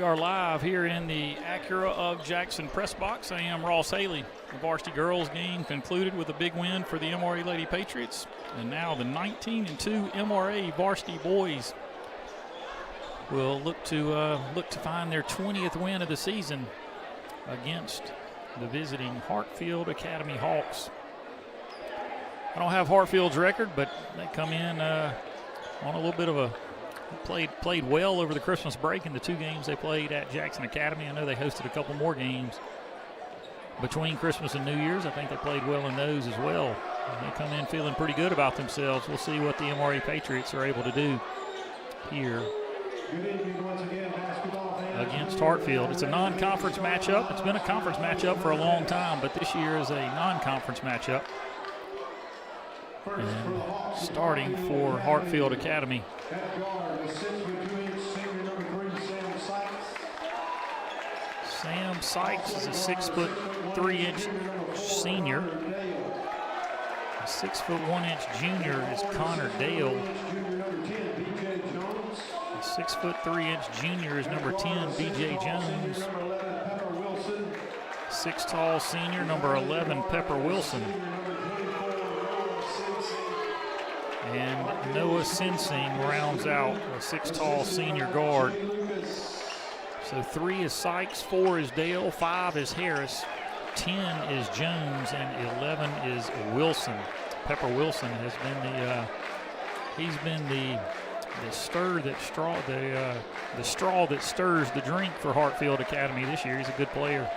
We are live here in the Acura of Jackson press box. I am Ross Haley. The varsity girls game concluded with a big win for the MRA Lady Patriots. And now the 19-2 MRA varsity boys will look to find their 20th win of the season against the visiting Hartfield Academy Hawks. I don't have Hartfield's record, but they come in on a little bit of a played well over the Christmas break in the two games they played at Jackson Academy. I know they hosted a couple more games between Christmas and New Year's. I think they played well in those as well. And they come in feeling pretty good about themselves. We'll see what the MRA Patriots are able to do here against Hartfield. It's a non-conference matchup. It's been a conference matchup for a long time, but this year is a non-conference matchup. And starting for Hartfield Academy. Sam Sykes is a 6'3" senior. A 6'1" junior is Connor Dale. A 6'3" junior is number 10, B.J. Jones. 6 tall senior, number 11, Pepper Wilson. And Noah Sensing rounds out a 6 tall senior guard. So 3 is Sykes, 4 is Dale, 5 is Harris, 10 is Jones, and 11 is Wilson. Pepper Wilson has been the straw that stirs the drink for Hartfield Academy this year. He's a good player.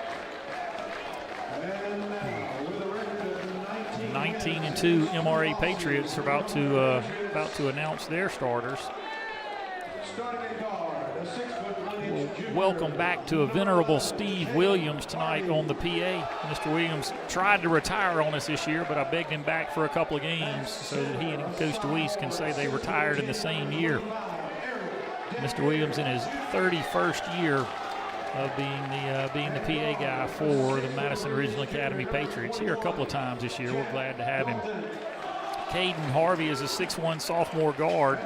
19-2 MRA Patriots are about to announce their starters. We'll welcome back to a venerable Steve Williams tonight on the PA. Mr. Williams tried to retire on us this year, but I begged him back for a couple of games so that he and Coach DeWeese can say they retired in the same year. Mr. Williams in his 31st year of being the PA guy for the Madison Regional Academy Patriots. Here a couple of times this year. We're glad to have him. Caden Harvey is a 6'1" sophomore guard.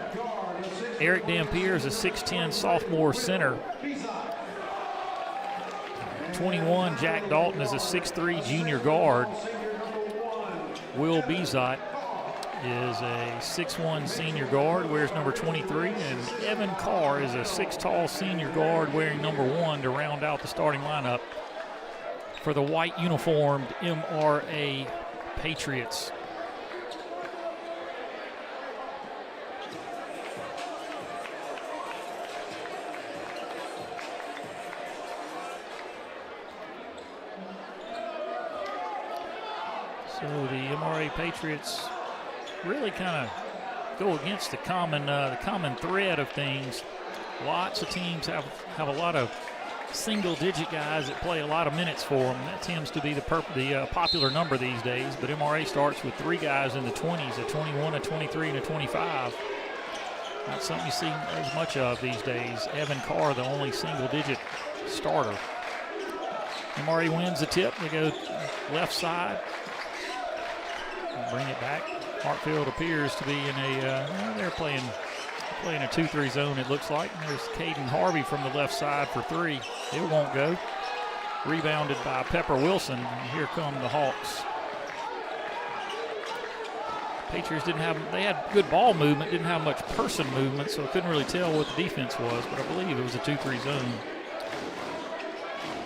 Eric Dampier is a 6'10" sophomore center. 21, Jack Dalton is a 6'3" junior guard. Will Bezot is a 6'1" senior guard, wears number 23, and Evan Carr is a 6 tall senior guard wearing number 1 to round out the starting lineup for the white uniformed MRA Patriots. So the MRA Patriots really kind of go against the common thread of things. Lots of teams have a lot of single-digit guys that play a lot of minutes for them. That tends to be the popular number these days, but MRA starts with 3 guys in the 20s, a 21, a 23, and a 25. Not something you see as much of these days. Evan Carr, the only single-digit starter. MRA wins the tip. They go left side. Bring it back. Hartfield appears to be in they're playing a 2-3 zone, it looks like. And there's Caden Harvey from the left side for 3. It won't go. Rebounded by Pepper Wilson. And here come the Hawks. Patriots they had good ball movement, didn't have much person movement, so I couldn't really tell what the defense was, but I believe it was a 2-3 zone.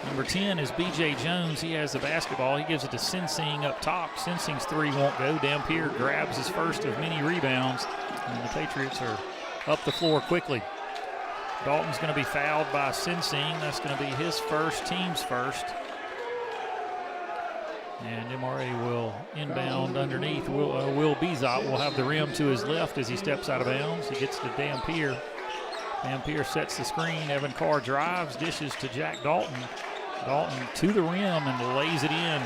Number 10 is B.J. Jones. He has the basketball. He gives it to Sensing up top. Sensing's 3 won't go. Dampier grabs his first of many rebounds, and the Patriots are up the floor quickly. Dalton's going to be fouled by Sensing. That's going to be his first, team's first. And MRA will inbound underneath. Will Bezot will have the rim to his left as he steps out of bounds. He gets to Dampier. Dampier sets the screen. Evan Carr drives, dishes to Jack Dalton. Dalton to the rim and lays it in.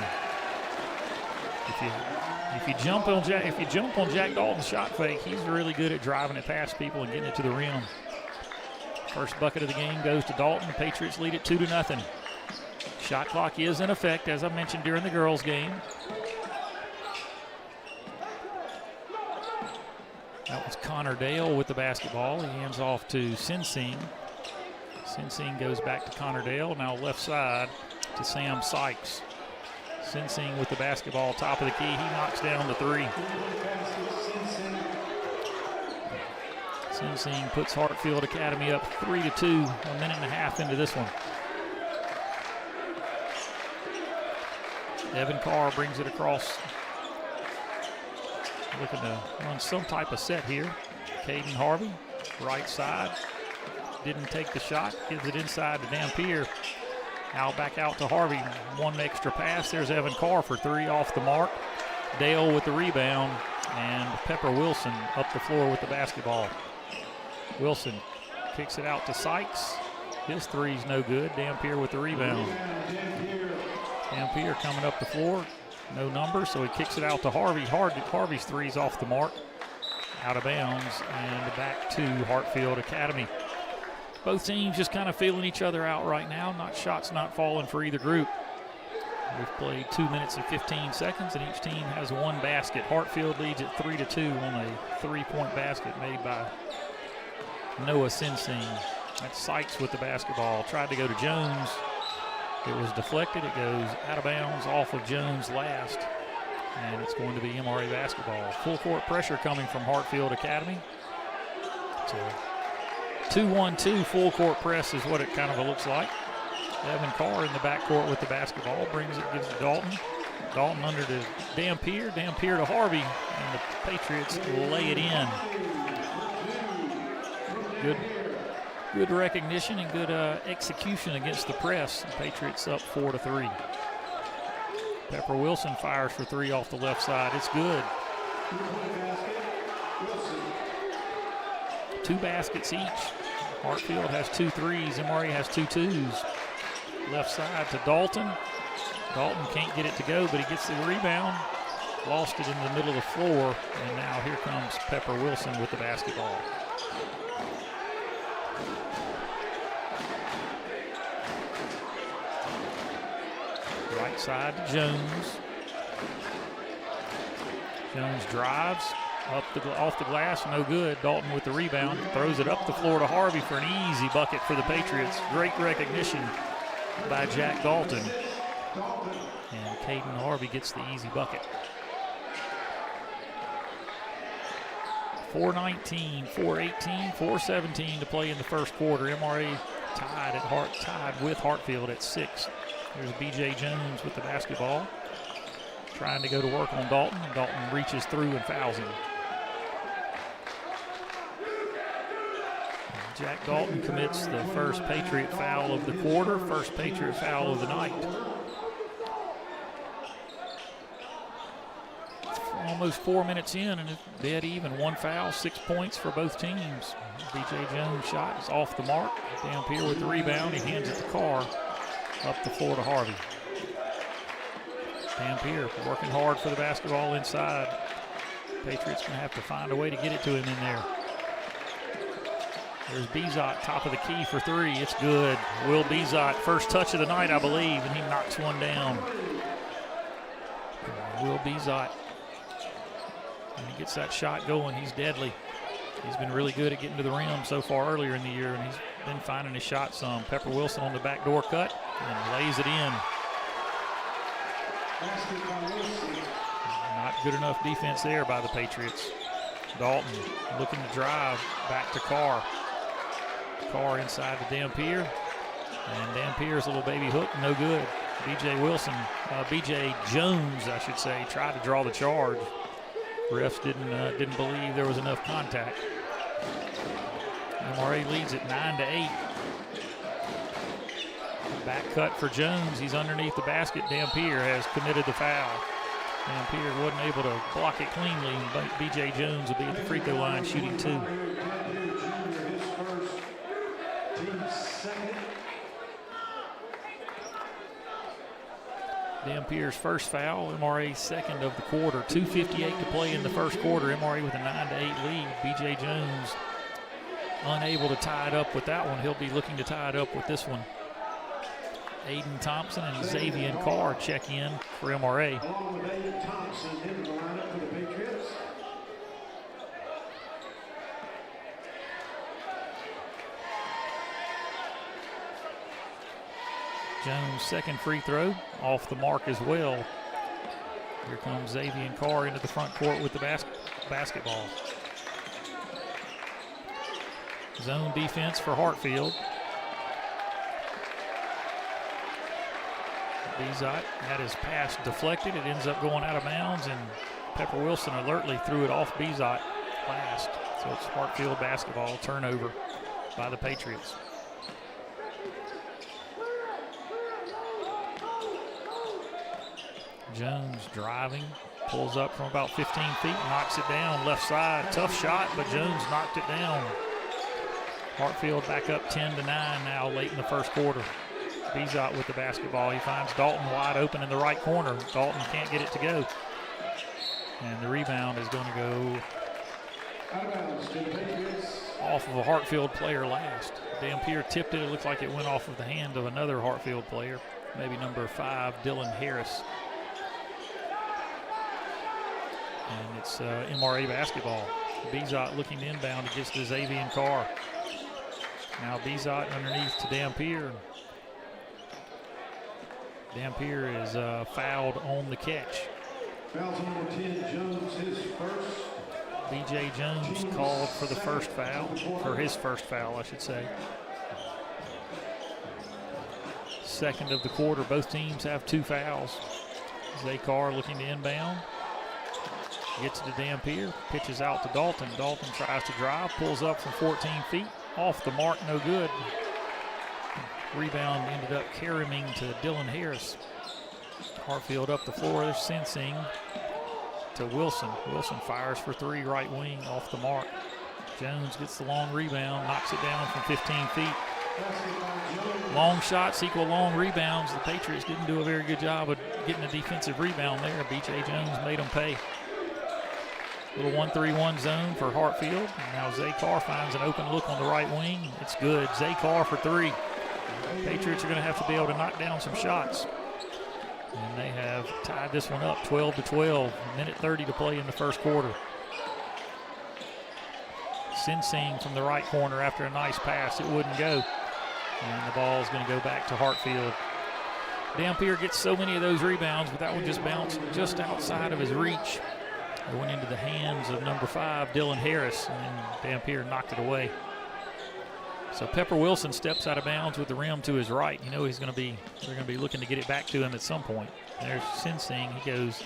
If you jump on Jack Dalton's shot fake, he's really good at driving it past people and getting it to the rim. First bucket of the game goes to Dalton. The Patriots lead it 2-0. Shot clock is in effect, as I mentioned during the girls' game. That was Connor Dale with the basketball. He hands off to Sensing. Sensing goes back to Connordale, now left side to Sam Sykes. Sensing with the basketball, top of the key, he knocks down the three. Sensing puts Hartfield Academy up 3-2, a minute and a half into this one. Evan Carr brings it across. Looking to run some type of set here. Caden Harvey, right side. Didn't take the shot, gives it inside to Dampier. Now back out to Harvey, one extra pass. There's Evan Carr for three off the mark. Dale with the rebound, and Pepper Wilson up the floor with the basketball. Wilson kicks it out to Sykes. His three's no good. Dampier with the rebound. Dampier coming up the floor, no number, so he kicks it out to Harvey. Harvey's three's off the mark, out of bounds, and back to Hartfield Academy. Both teams just kind of feeling each other out right now. Shots not falling for either group. We've played 2 minutes and 15 seconds, and each team has one basket. Hartfield leads at 3-2 on a three-point basket made by Noah Sensing. That's Sykes with the basketball. Tried to go to Jones. It was deflected. It goes out of bounds off of Jones last, and it's going to be MRA basketball. Full court pressure coming from Hartfield Academy. It's a 2-1-2 full court press is what it kind of looks like. Evan Carr in the backcourt with the basketball, brings it, gives it to Dalton. Dalton under to Dampier, Dampier to Harvey, and the Patriots lay it in. Good recognition and good execution against the press. The Patriots up 4-3. Pepper Wilson fires for three off the left side. It's good. 2 baskets each. Hartfield has 2 threes. MRA has 2 twos. Left side to Dalton. Dalton can't get it to go, but he gets the rebound. Lost it in the middle of the floor, and now here comes Pepper Wilson with the basketball. Right side to Jones. Jones drives off the glass, no good. Dalton with the rebound, throws it up the floor to Harvey for an easy bucket for the Patriots. Great recognition by Jack Dalton. And Caden Harvey gets the easy bucket. 4:19, 4:18, 4:17 to play in the first quarter. MRA tied with Hartfield at 6. There's B.J. Jones with the basketball, trying to go to work on Dalton. Dalton reaches through and fouls him. Jack Dalton commits the first Patriot foul of the quarter, first Patriot foul of the night. Almost 4 minutes in, and it's dead even. 1 foul, 6 points for both teams. B.J. Jones' shot is off the mark. Dampier with the rebound. He hands it to Carr. Up the floor to Harvey. Dampier working hard for the basketball inside. Patriots going to have to find a way to get it to him in there. There's Bezot, top of the key for three. It's good. Will Bezot, first touch of the night, I believe, and he knocks one down. Will Bezot, when he gets that shot going, he's deadly. He's been really good at getting to the rim so far earlier in the year, and he's been finding his shot some. Pepper Wilson on the backdoor cut and lays it in. Not good enough defense there by the Patriots. Dalton looking to drive back to Carr. Carr inside to Dampier. And Dampier's little baby hook, no good. B.J. Jones, I should say, tried to draw the charge. Refs didn't believe there was enough contact. MRA leads it 9-8. Back cut for Jones. He's underneath the basket. Dampier has committed the foul. Dampier wasn't able to block it cleanly, but B.J. Jones will be at the free throw line shooting 2. Dampier's first foul, MRA's second of the quarter. 2:58 to play in the first quarter. MRA with a 9-8 lead. B.J. Jones unable to tie it up with that one. He'll be looking to tie it up with this one. Aiden Thompson and Xavier Carr check in for MRA. Jones' second free throw, off the mark as well. Here comes Xavier Carr into the front court with the basketball. Zone defense for Hartfield. Bezot had his pass deflected. It ends up going out of bounds, and Pepper Wilson alertly threw it off Bezot last. So it's Hartfield basketball, turnover by the Patriots. Jones driving, pulls up from about 15 feet, knocks it down left side. Tough shot, but Jones knocked it down. Hartfield back up 10-9 now late in the first quarter. Bezot with the basketball. He finds Dalton wide open in the right corner. Dalton can't get it to go. And the rebound is going to go off of a Hartfield player last. Dampier tipped it. It looked like it went off of the hand of another Hartfield player, maybe number 5, Dylan Harris. And it's MRA basketball. Bezot looking to inbound. It gets to Xavier Carr. Now Bezot underneath to Dampier. Dampier is fouled on the catch. Foul number 10, Jones, his first. B.J. Jones called for the first foul, or his first foul, I should say. Second of the quarter. Both teams have 2 fouls. Zay Carr looking to inbound. Gets to Dampier, pitches out to Dalton. Dalton tries to drive, pulls up from 14 feet. Off the mark, no good. Rebound ended up carrying to Dylan Harris. Hartfield up the floor. There's Sensing to Wilson. Wilson fires for 3, right wing, off the mark. Jones gets the long rebound, knocks it down from 15 feet. Long shots equal long rebounds. The Patriots didn't do a very good job of getting a defensive rebound there. B.J. Jones made them pay. Little 1-3-1 zone for Hartfield. Now Zay Carr finds an open look on the right wing. It's good. Zay Carr for 3. Patriots are going to have to be able to knock down some shots. And they have tied this one up 12-12. Minute 30 to play in the first quarter. Sensing from the right corner after a nice pass. It wouldn't go. And the ball is going to go back to Hartfield. Dampier gets so many of those rebounds, but that one just bounced just outside of his reach. It went into the hands of number 5, Dylan Harris, and Dampier knocked it away. So Pepper Wilson steps out of bounds with the rim to his right. You know they're going to be looking to get it back to him at some point. There's Sensing. He goes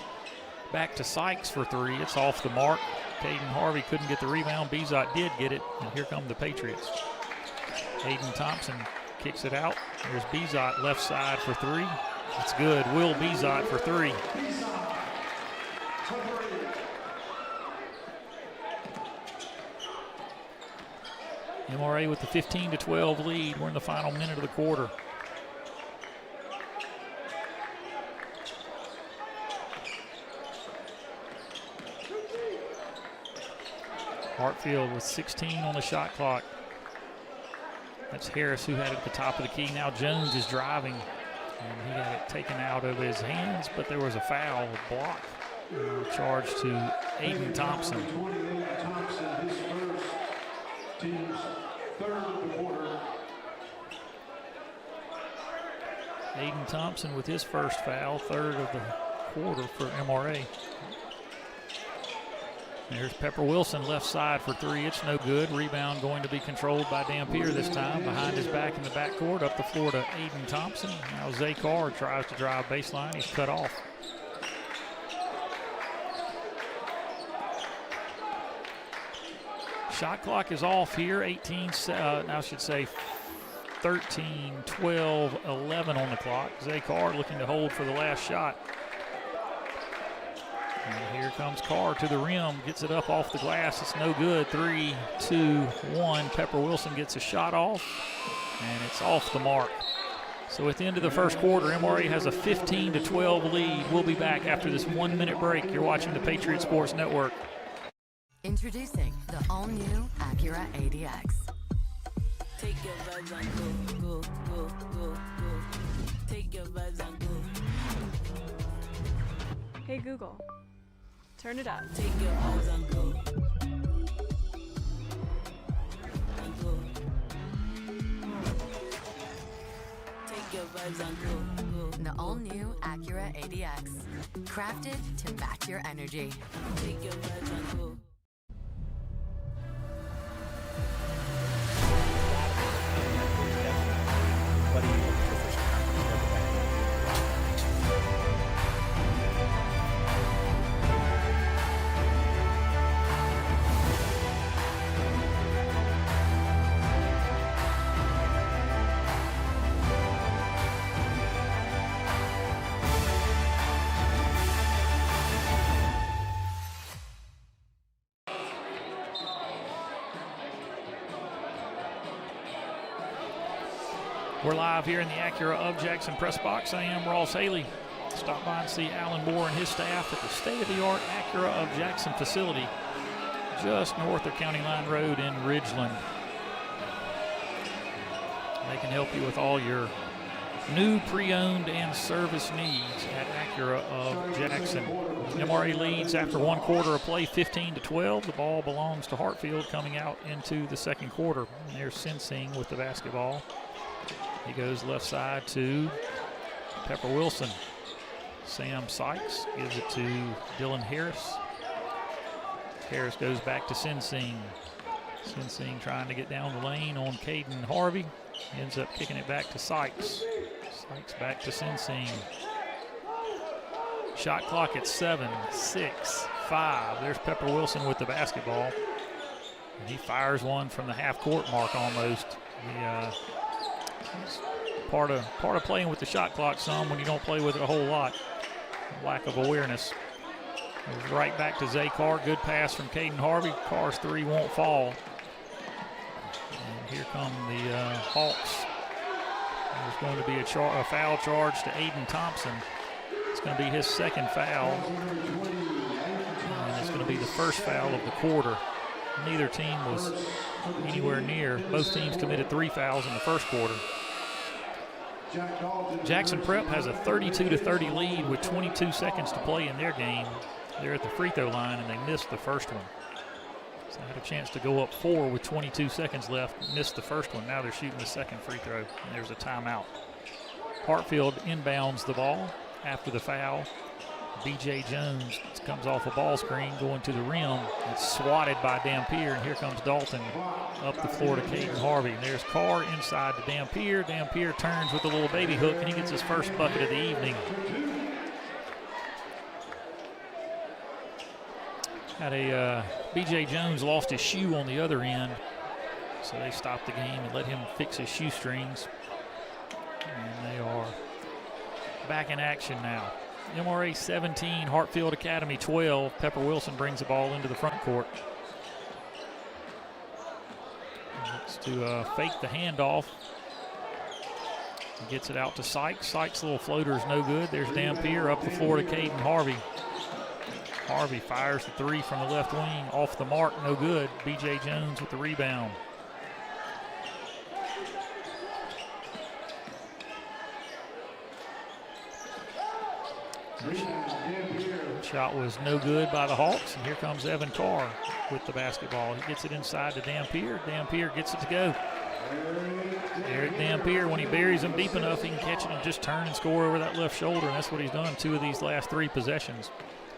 back to Sykes for 3. It's off the mark. Caden Harvey couldn't get the rebound. Bezot did get it, and here come the Patriots. Aiden Thompson kicks it out. There's Bezot left side for 3. It's good. Will Bezot for 3. MRA with the 15-12 lead. We're in the final minute of the quarter. Hartfield with 16 on the shot clock. That's Harris who had it at the top of the key. Now Jones is driving, and he had it taken out of his hands, but there was a foul, a block, charged to Aiden Thompson. Team's third of the quarter. Aiden Thompson with his first foul, third of the quarter for MRA. There's Pepper Wilson left side for 3. It's no good. Rebound going to be controlled by Dampier this time. Behind his back in the backcourt, up the floor to Aiden Thompson. Now Zay Carr tries to drive baseline. He's cut off. Shot clock is off here. 13, 12, 11 on the clock. Zay Carr looking to hold for the last shot. And here comes Carr to the rim. Gets it up off the glass. It's no good. 3, 2, 1. Pepper Wilson gets a shot off, and it's off the mark. So at the end of the first quarter, MRA has a 15-12 lead. We'll be back after this 1-minute break. You're watching the Patriot Sports Network. Introducing the all-new Acura ADX. Take your vibes and go, go, go, go, go. Take your vibes and go. Hey Google, turn it up. Take your vibes and go. And go. Take Take your vibes and go, go. The all-new Acura ADX. Crafted to match your energy. Take your vibes and go. What do you look for first We're live here in the Acura of Jackson press box. I am Ross Haley. Stop by and see Alan Moore and his staff at the state-of-the-art Acura of Jackson facility just north of County Line Road in Ridgeland. They can help you with all your new, pre-owned, and service needs at Acura of Jackson. MRA leads after one quarter of play, 15-12. The ball belongs to Hartfield coming out into the second quarter. And there's Sensing with the basketball. He goes left side to Pepper Wilson. Sam Sykes gives it to Dylan Harris. Harris goes back to Sensing. Sensing trying to get down the lane on Caden Harvey. Ends up kicking it back to Sykes. Sykes back to Sensing. Shot clock at 7, 6, 5. There's Pepper Wilson with the basketball. And he fires one from the half-court mark almost. Part of playing with the shot clock some when you don't play with it a whole lot. Lack of awareness. Goes right back to Zay Carr. Good pass from Caden Harvey. Carr's three won't fall. And here come the Hawks. There's going to be a foul charge to Aiden Thompson. It's going to be his second foul. And it's going to be the first foul of the quarter. Neither team was anywhere near. Both teams committed 3 fouls in the first quarter. Jackson Prep has a 32-30 lead with 22 seconds to play in their game. They're at the free throw line and they missed the first one. So they had a chance to go up 4 with 22 seconds left, missed the first one. Now they're shooting the second free throw, and there's a timeout. Hartfield inbounds the ball after the foul. B.J. Jones comes off a ball screen going to the rim. It's swatted by Dampier, and here comes Dalton up the floor to Caden Harvey. And there's Carr inside to Dampier. Dampier turns with a little baby hook, and he gets his first bucket of the evening. Had a B.J. Jones lost his shoe on the other end, so they stopped the game and let him fix his shoestrings. And they are back in action now. MRA 17, Hartfield Academy 12. Pepper Wilson brings the ball into the front court. Looks to fake the handoff. He gets it out to Sykes. Sykes' little floater is no good. There's Dampier up the floor to Caden Harvey. Harvey fires the three from the left wing. Off the mark, no good. B.J. Jones with the rebound. Shot was no good by the Hawks, and here comes Evan Carr with the basketball. He gets it inside to Dampier. Dampier gets it to go. Eric Dampier, when he buries him deep enough, he can catch it and just turn and score over that left shoulder, and that's what he's done 2 of these last 3 possessions.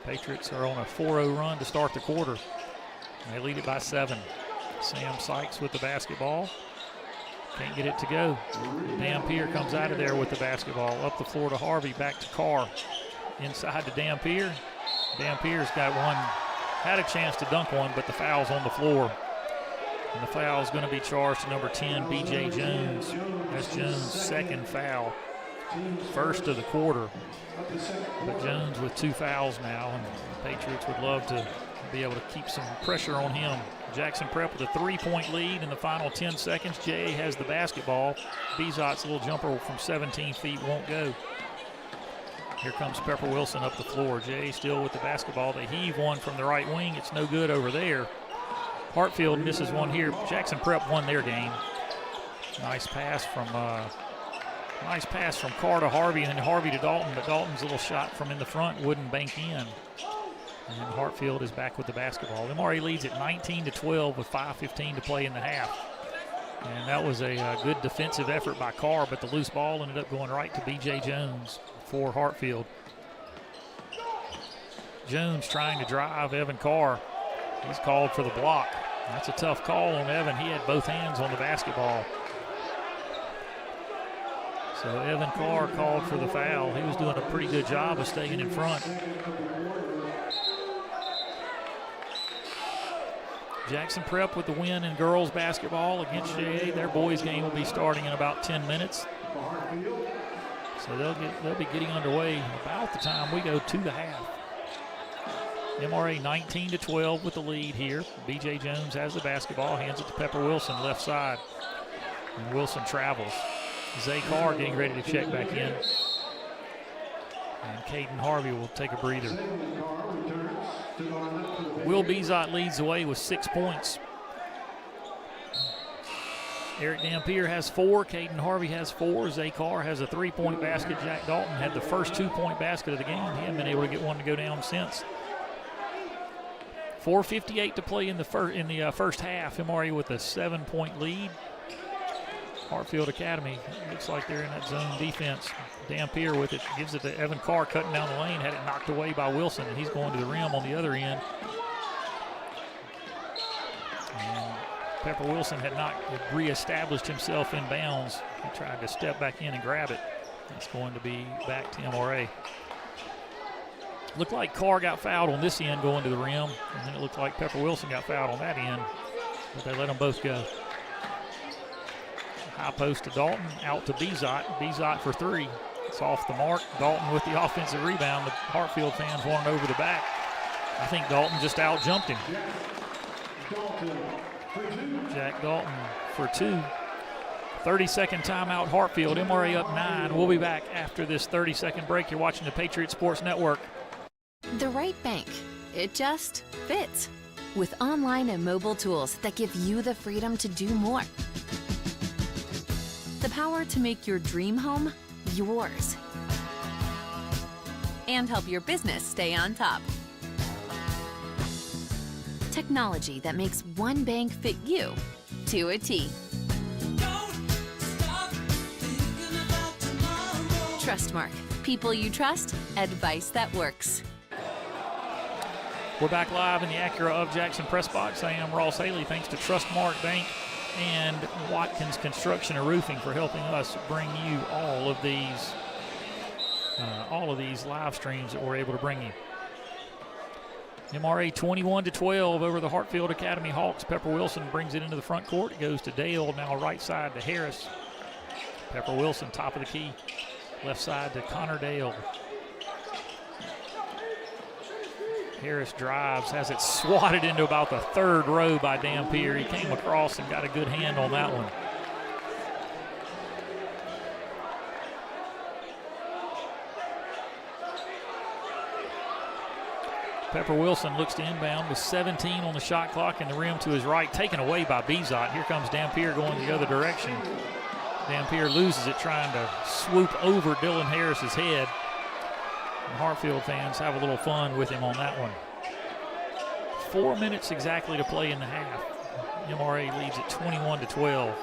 Patriots are on a 4-0 run to start the quarter. They lead it by 7. Sam Sykes with the basketball. Can't get it to go. Dampier comes out of there with the basketball. Up the floor to Harvey, back to Carr. Inside to Dampier. Dampier's got one, had a chance to dunk one, but the foul's on the floor. And the foul is going to be charged to number 10, B.J. Jones. That's Jones' second foul. First of the quarter. But Jones with 2 fouls now, and the Patriots would love to be able to keep some pressure on him. Jackson Prep with a 3-point lead in the final 10 seconds. Jay has the basketball. Bezot's little jumper from 17 feet won't go. Here comes Pepper Wilson up the floor. Jay still with the basketball. They heave one from the right wing. It's no good over there. Hartfield misses one here. Jackson Prep won their game. Nice pass from Carr to Harvey, and then Harvey to Dalton, but Dalton's little shot from in the front wouldn't bank in. And Hartfield is back with the basketball. MRA leads at 19-12 with 5:15 to play in the half. And that was a good defensive effort by Carr, but the loose ball ended up going right to B.J. Jones for Hartfield. Jones trying to drive Evan Carr. He's called for the block. That's a tough call on Evan. He had both hands on the basketball. So Evan Carr called for the foul. He was doing a pretty good job of staying in front. Jackson Prep with the win in girls basketball against JA. Their boys game will be starting in about 10 minutes. So they'll be getting underway about the time we go to the half. MRA 19-12 with the lead here. B.J. Jones has the basketball, hands it to Pepper Wilson, left side. And Wilson travels. Zay Carr getting ready to check back in. And Caden Harvey will take a breather. Will Bezot leads the way with 6 points. Eric Dampier has 4. Caden Harvey has 4. Zay Carr has a 3-point basket. Jack Dalton had the first 2-point basket of the game. He hasn't been able to get one to go down since. 4:58 to play in the first half. MRE with a 7-point lead. Hartfield Academy looks like they're in that zone defense. Dampier with it, gives it to Evan Carr, cutting down the lane, had it knocked away by Wilson, and he's going to the rim on the other end. And Pepper Wilson had not reestablished himself in bounds. He tried to step back in and grab it. It's going to be back to MRA. Looked like Carr got fouled on this end going to the rim, and then it looked like Pepper Wilson got fouled on that end, but they let them both go. High post to Dalton, out to Bezot. Bezot for 3. It's off the mark. Dalton with the offensive rebound. The Hartfield fans want it over the back. I think Dalton just out-jumped him. Jack Dalton for 2. 30-second timeout, Hartfield. MRA up 9. We'll be back after this 30-second break. You're watching the Patriot Sports Network. The right bank. It just fits. With online and mobile tools that give you the freedom to do more. The power to make your dream home yours. And help your business stay on top. Technology that makes one bank fit you to a T. Trustmark. People you trust. Advice that works. We're back live in the Acura of Jackson press box. I am Ross Haley. Thanks to Trustmark Bank and Watkins Construction and Roofing for helping us bring you all of these live streams that we're able to bring you. MRA 21-12 over the Hartfield Academy Hawks. Pepper Wilson brings it into the front court. It goes to Dale, now right side to Harris. Pepper Wilson, top of the key. Left side to Connor Dale. Harris drives, has it swatted into about the 3rd row by Dampier. He came across and got a good hand on that one. Pepper Wilson looks to inbound with 17 on the shot clock and the rim to his right, taken away by Bezot. Here comes Dampier going the other direction. Dampier loses it trying to swoop over Dylan Harris's head. And Hartfield fans have a little fun with him on that one. 4 minutes exactly to play in the half. MRA leads at 21-12.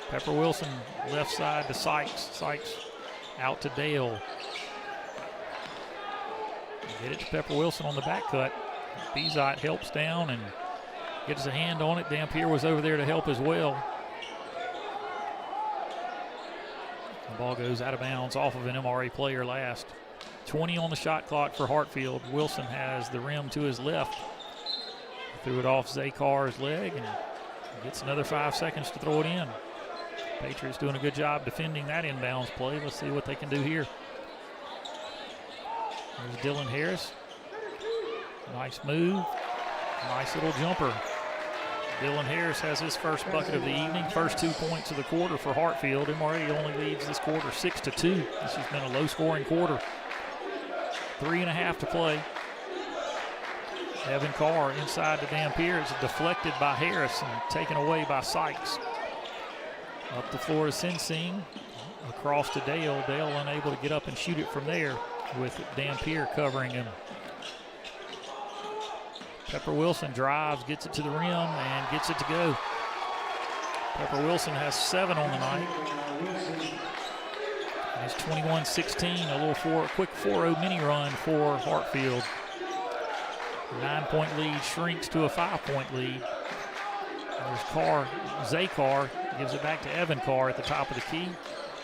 Pepper Wilson left side to Sykes. Sykes out to Dale. Get it to Pepper Wilson on the back cut. Bezot helps down and gets a hand on it. Dampier was over there to help as well. The ball goes out of bounds off of an MRA player last. 20 on the shot clock for Hartfield. Wilson has the rim to his left. Threw it off Zay Carr's leg and gets another 5 seconds to throw it in. Patriots doing a good job defending that inbounds play. Let's see what they can do here. There's Dylan Harris. Nice move. Nice little jumper. Dylan Harris has his first bucket of the evening. First 2 points of the quarter for Hartfield. MRA only leads this quarter 6-2. This has been a low-scoring quarter. 3.5 to play. Evan Carr inside to Dampier. It's deflected by Harris and taken away by Sykes. Up the floor to Sensing. Across to Dale. Dale unable to get up and shoot it from there with Dampier covering him. Pepper Wilson drives, gets it to the rim, and gets it to go. Pepper Wilson has 7 on the night. It's 21-16, a quick 4-0 mini run for Hartfield. 9-point lead shrinks to a 5-point lead. There's Zay Carr gives it back to Evan Carr at the top of the key.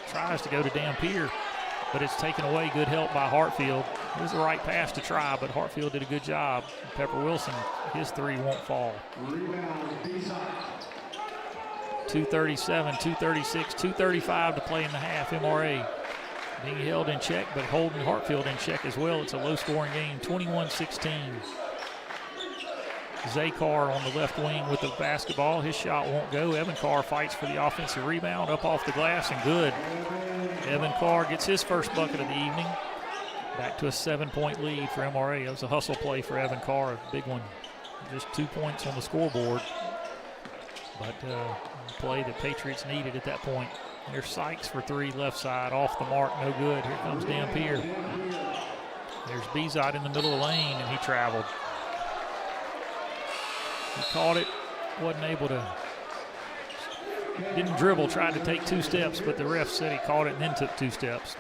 Tries to go to Dampier, but it's taken away. Good help by Hartfield. It was the right pass to try, but Hartfield did a good job. Pepper Wilson, his 3 won't fall. 2:37, 2:36, 2:35 to play in the half. MRA being held in check, but holding Hartfield in check as well. It's a low-scoring game, 21-16. Zay Carr on the left wing with the basketball. His shot won't go. Evan Carr fights for the offensive rebound, up off the glass, and good. Evan Carr gets his first bucket of the evening. Back to a 7-point lead for MRA. That was a hustle play for Evan Carr, a big one. Just 2 points on the scoreboard. But the play that Patriots needed at that point. There's Sykes for 3, left side, off the mark, no good. Here comes Dampier. There's Bezot in the middle of the lane, and he traveled. He caught it, wasn't able to, didn't dribble, tried to take 2 steps, but the ref said he caught it and then took 2 steps.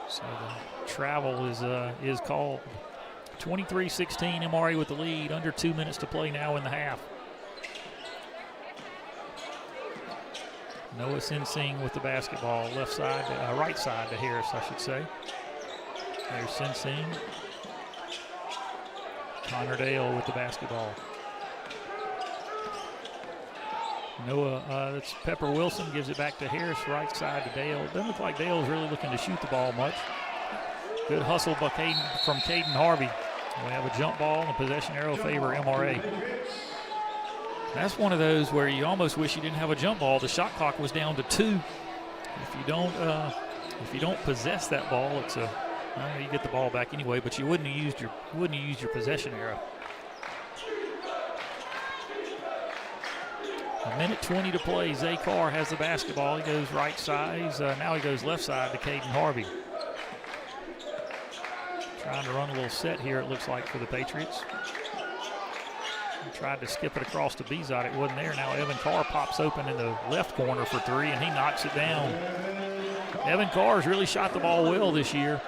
So the travel is called. 23-16, MRA with the lead, under 2 minutes to play now in the half. Noah Sensing with the basketball, left side, right side to Harris, I should say. There's Sensing. Connor Dale with the basketball. Noah, that's Pepper Wilson, gives it back to Harris, right side to Dale. Doesn't look like Dale's really looking to shoot the ball much. Good hustle by from Caden Harvey. We have a jump ball and a possession arrow favor MRA. That's one of those where you almost wish you didn't have a jump ball. The shot clock was down to 2. If you don't possess that ball, it's a you get the ball back anyway, but you wouldn't have used your possession arrow. 1:20 to play. Zay Carr has the basketball. He goes right side. Now he goes left side to Caden Harvey. Trying to run a little set here, it looks like, for the Patriots. He tried to skip it across to Bezot. It wasn't there. Now Evan Carr pops open in the left corner for 3, and he knocks it down. Evan Carr's really shot the ball well this year.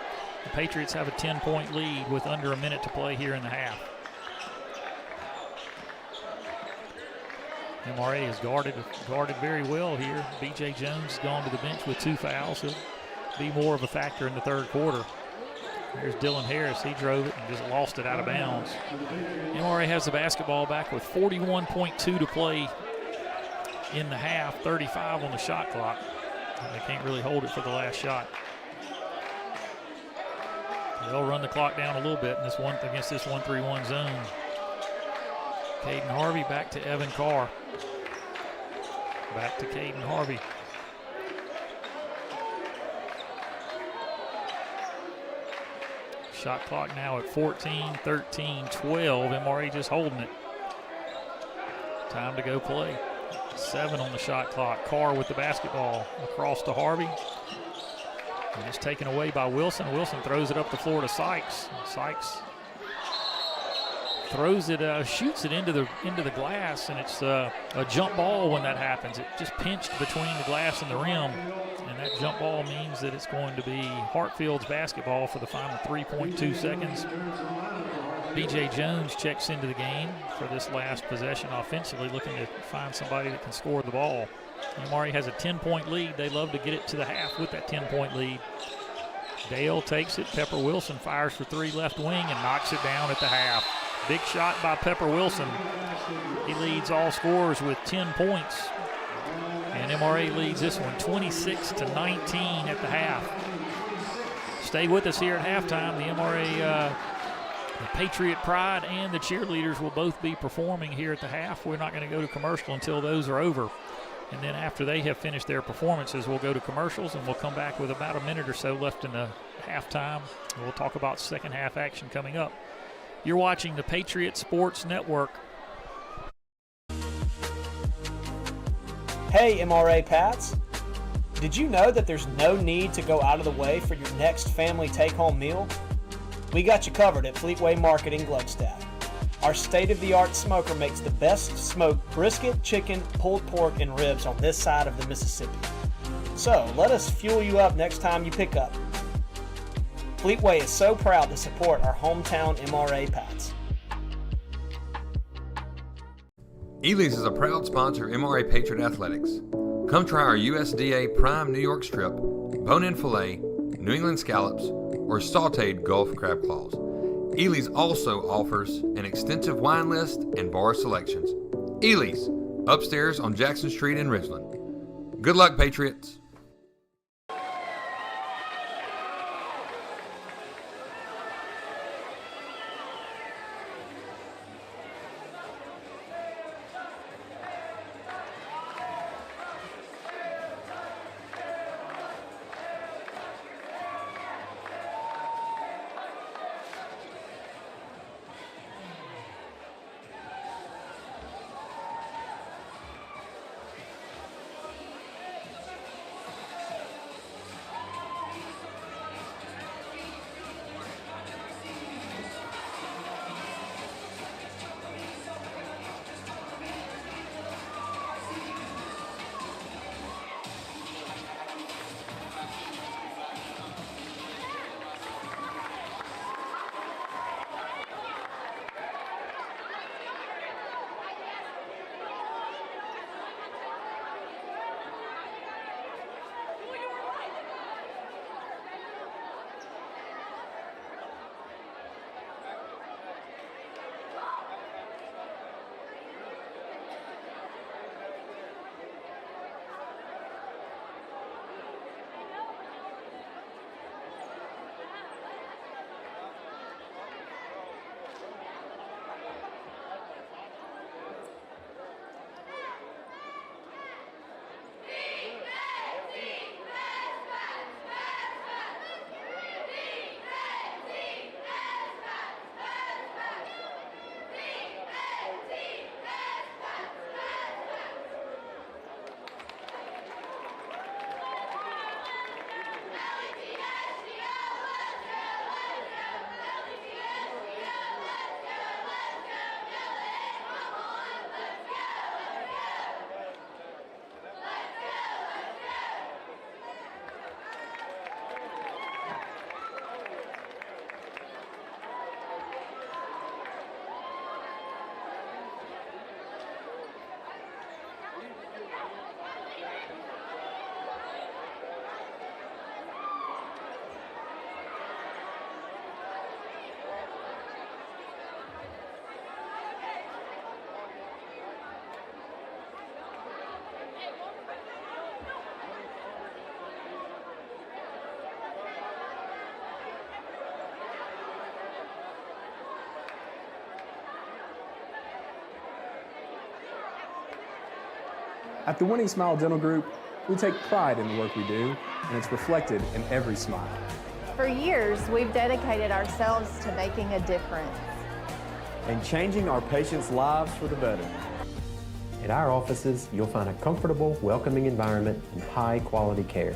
The Patriots have a 10-point lead with under a minute to play here in the half. MRA is guarded very well here. B.J. Jones has gone to the bench with 2 fouls. He'll be more of a factor in the third quarter. There's Dylan Harris. He drove it and just lost it out of bounds. MRA has the basketball back with 41.2 to play in the half, 35 on the shot clock. They can't really hold it for the last shot. They'll run the clock down a little bit in this one against this 1-3-1 zone. Caden Harvey back to Evan Carr. Back to Caden Harvey. Shot clock now at 14, 13, 12. MRA just holding it. Time to go play. 7 on the shot clock. Carr with the basketball across to Harvey. And it's taken away by Wilson. Wilson throws it up the floor to Sykes. Sykes throws it, shoots it into the glass, and it's a jump ball when that happens. It just pinched between the glass and the rim, and that jump ball means that it's going to be Hartfield's basketball for the final 3.2 seconds. B.J. Jones checks into the game for this last possession offensively, looking to find somebody that can score the ball. MRA has a 10-point lead. They love to get it to the half with that 10-point lead. Dale takes it. Pepper Wilson fires for 3 left wing and knocks it down at the half. Big shot by Pepper Wilson. He leads all scorers with 10 points. And MRA leads this one 26-19 at the half. Stay with us here at halftime. The MRA, the Patriot Pride and the cheerleaders will both be performing here at the half. We're not going to go to commercial until those are over. And then after they have finished their performances, we'll go to commercials, and we'll come back with about a minute or so left in the halftime. We'll talk about second half action coming up. You're watching the Patriot Sports Network. Hey, MRA Pats. Did you know that there's no need to go out of the way for your next family take-home meal? We got you covered at Fleetway Market in Gluckstadt. Our state-of-the-art smoker makes the best smoked brisket, chicken, pulled pork, and ribs on this side of the Mississippi. So let us fuel you up next time you pick up. Fleetway is so proud to support our hometown MRA Pats. Ely's is a proud sponsor of MRA Patriot Athletics. Come try our USDA Prime New York Strip, bone-in filet, New England scallops, or sauteed Gulf crab claws. Ely's also offers an extensive wine list and bar selections. Ely's, upstairs on Jackson Street in Ridgeland. Good luck, Patriots. At the Winning Smile Dental Group, we take pride in the work we do, and it's reflected in every smile. For years, we've dedicated ourselves to making a difference and changing our patients' lives for the better. At our offices, you'll find a comfortable, welcoming environment and high-quality care.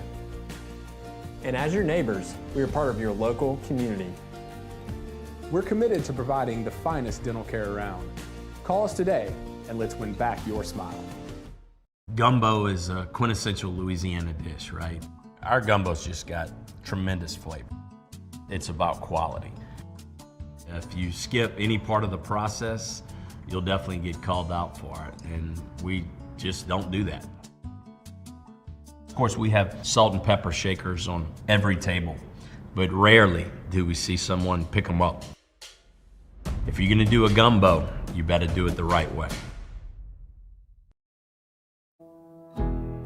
And as your neighbors, we are part of your local community. We're committed to providing the finest dental care around. Call us today, and let's win back your smile. Gumbo is a quintessential Louisiana dish, right? Our gumbo's just got tremendous flavor. It's about quality. If you skip any part of the process, you'll definitely get called out for it, and we just don't do that. Of course, we have salt and pepper shakers on every table, but rarely do we see someone pick them up. If you're gonna do a gumbo, you better do it the right way.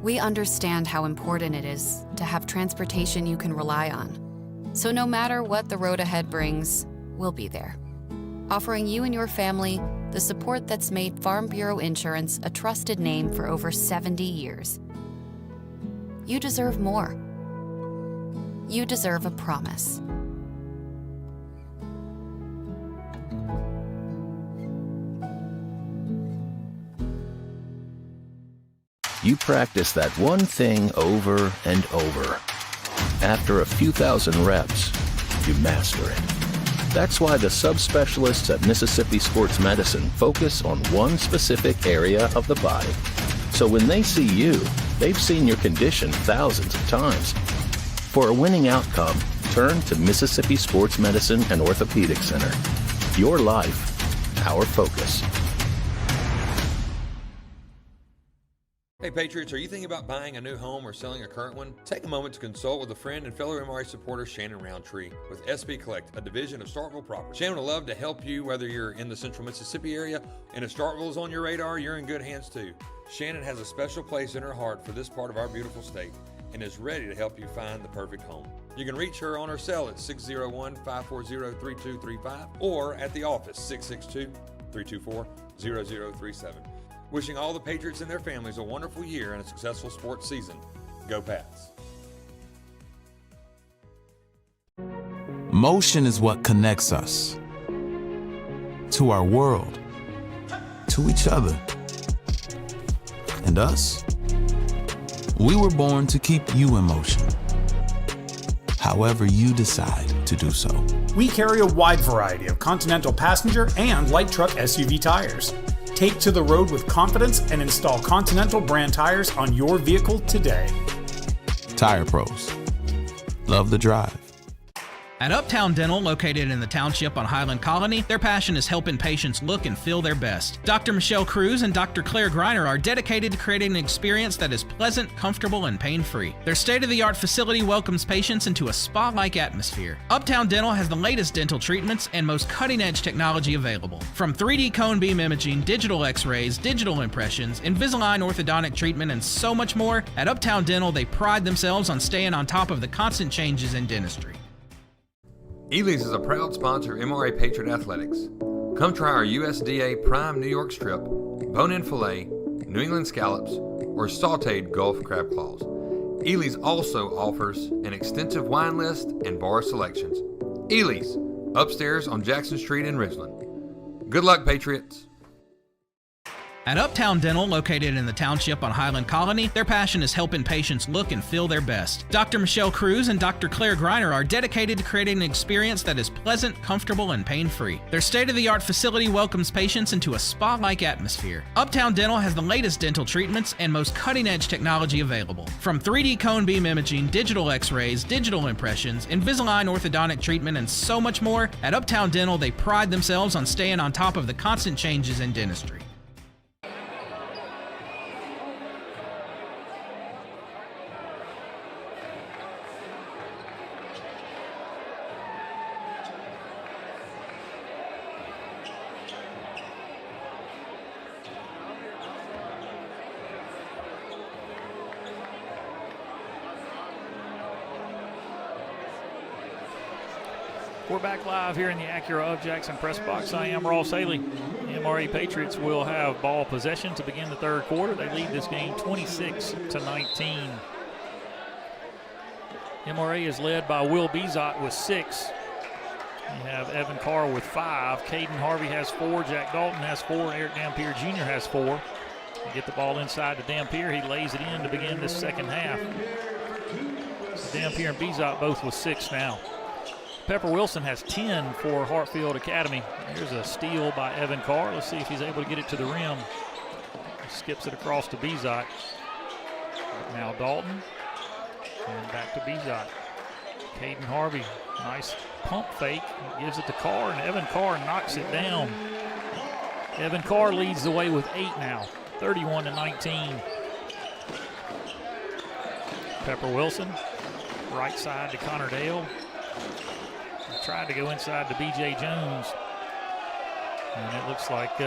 We understand how important it is to have transportation you can rely on. So no matter what the road ahead brings, we'll be there, offering you and your family the support that's made Farm Bureau Insurance a trusted name for over 70 years. You deserve more. You deserve a promise. You practice that one thing over and over. After a few thousand reps, you master it. That's why the subspecialists at Mississippi Sports Medicine focus on one specific area of the body. So when they see you, they've seen your condition thousands of times. For a winning outcome, turn to Mississippi Sports Medicine and Orthopedic Center. Your life, our focus. Hey Patriots, are you thinking about buying a new home or selling a current one? Take a moment to consult with a friend and fellow MRA supporter Shannon Roundtree with SB Collect, a division of Starkville Property. Shannon would love to help you whether you're in the central Mississippi area, and if Starkville is on your radar, you're in good hands too. Shannon has a special place in her heart for this part of our beautiful state and is ready to help you find the perfect home. You can reach her on her cell at 601-540-3235 or at the office 662-324-0037. Wishing all the Patriots and their families a wonderful year and a successful sports season. Go Pats. Motion is what connects us to our world, to each other, and us. We were born to keep you in motion, however you decide to do so. We carry a wide variety of Continental passenger and light truck SUV tires. Take to the road with confidence and install Continental brand tires on your vehicle today. Tire Pros. Love the drive. At Uptown Dental, located in the township on Highland Colony, their passion is helping patients look and feel their best. Dr. Michelle Cruz and Dr. Claire Greiner are dedicated to creating an experience that is pleasant, comfortable, and pain-free. Their state-of-the-art facility welcomes patients into a spa-like atmosphere. Uptown Dental has the latest dental treatments and most cutting-edge technology available. From 3D cone beam imaging, digital x-rays, digital impressions, Invisalign orthodontic treatment, and so much more, at Uptown Dental, they pride themselves on staying on top of the constant changes in dentistry. Ely's is a proud sponsor of MRA Patriot Athletics. Come try our USDA Prime New York Strip, bone-in filet, New England scallops, or sautéed Gulf crab claws. Ely's also offers an extensive wine list and bar selections. Ely's, upstairs on Jackson Street in Ridgeland. Good luck, Patriots. At Uptown Dental, located in the township on Highland Colony, their passion is helping patients look and feel their best. Dr. Michelle Cruz and Dr. Claire Greiner are dedicated to creating an experience that is pleasant, comfortable, and pain-free. Their state-of-the-art facility welcomes patients into a spa-like atmosphere. Uptown Dental has the latest dental treatments and most cutting-edge technology available. From 3D cone beam imaging, digital x-rays, digital impressions, Invisalign orthodontic treatment, and so much more, at Uptown Dental, they pride themselves on staying on top of the constant changes in dentistry. We're back live here in the Acura of Jackson press box. I am Ross Haley. The MRA Patriots will have ball possession to begin the third quarter. They lead this game 26-19. MRA is led by Will Bezot with 6. You have Evan Carr with 5. Caden Harvey has 4. Jack Dalton has 4. And Eric Dampier Jr. has 4. You get the ball inside to Dampier. He lays it in to begin this second half. Dampier and Bezot both with 6 now. Pepper Wilson has 10 for Hartfield Academy. Here's a steal by Evan Carr. Let's see if he's able to get it to the rim. He skips it across to Bezot. Now Dalton. And back to Bezot. Caden Harvey, nice pump fake. He gives it to Carr, and Evan Carr knocks it down. Evan Carr leads the way with 8 now, 31-19. Pepper Wilson, right side to Connor Dale. Tried to go inside to B.J. Jones. And it looks like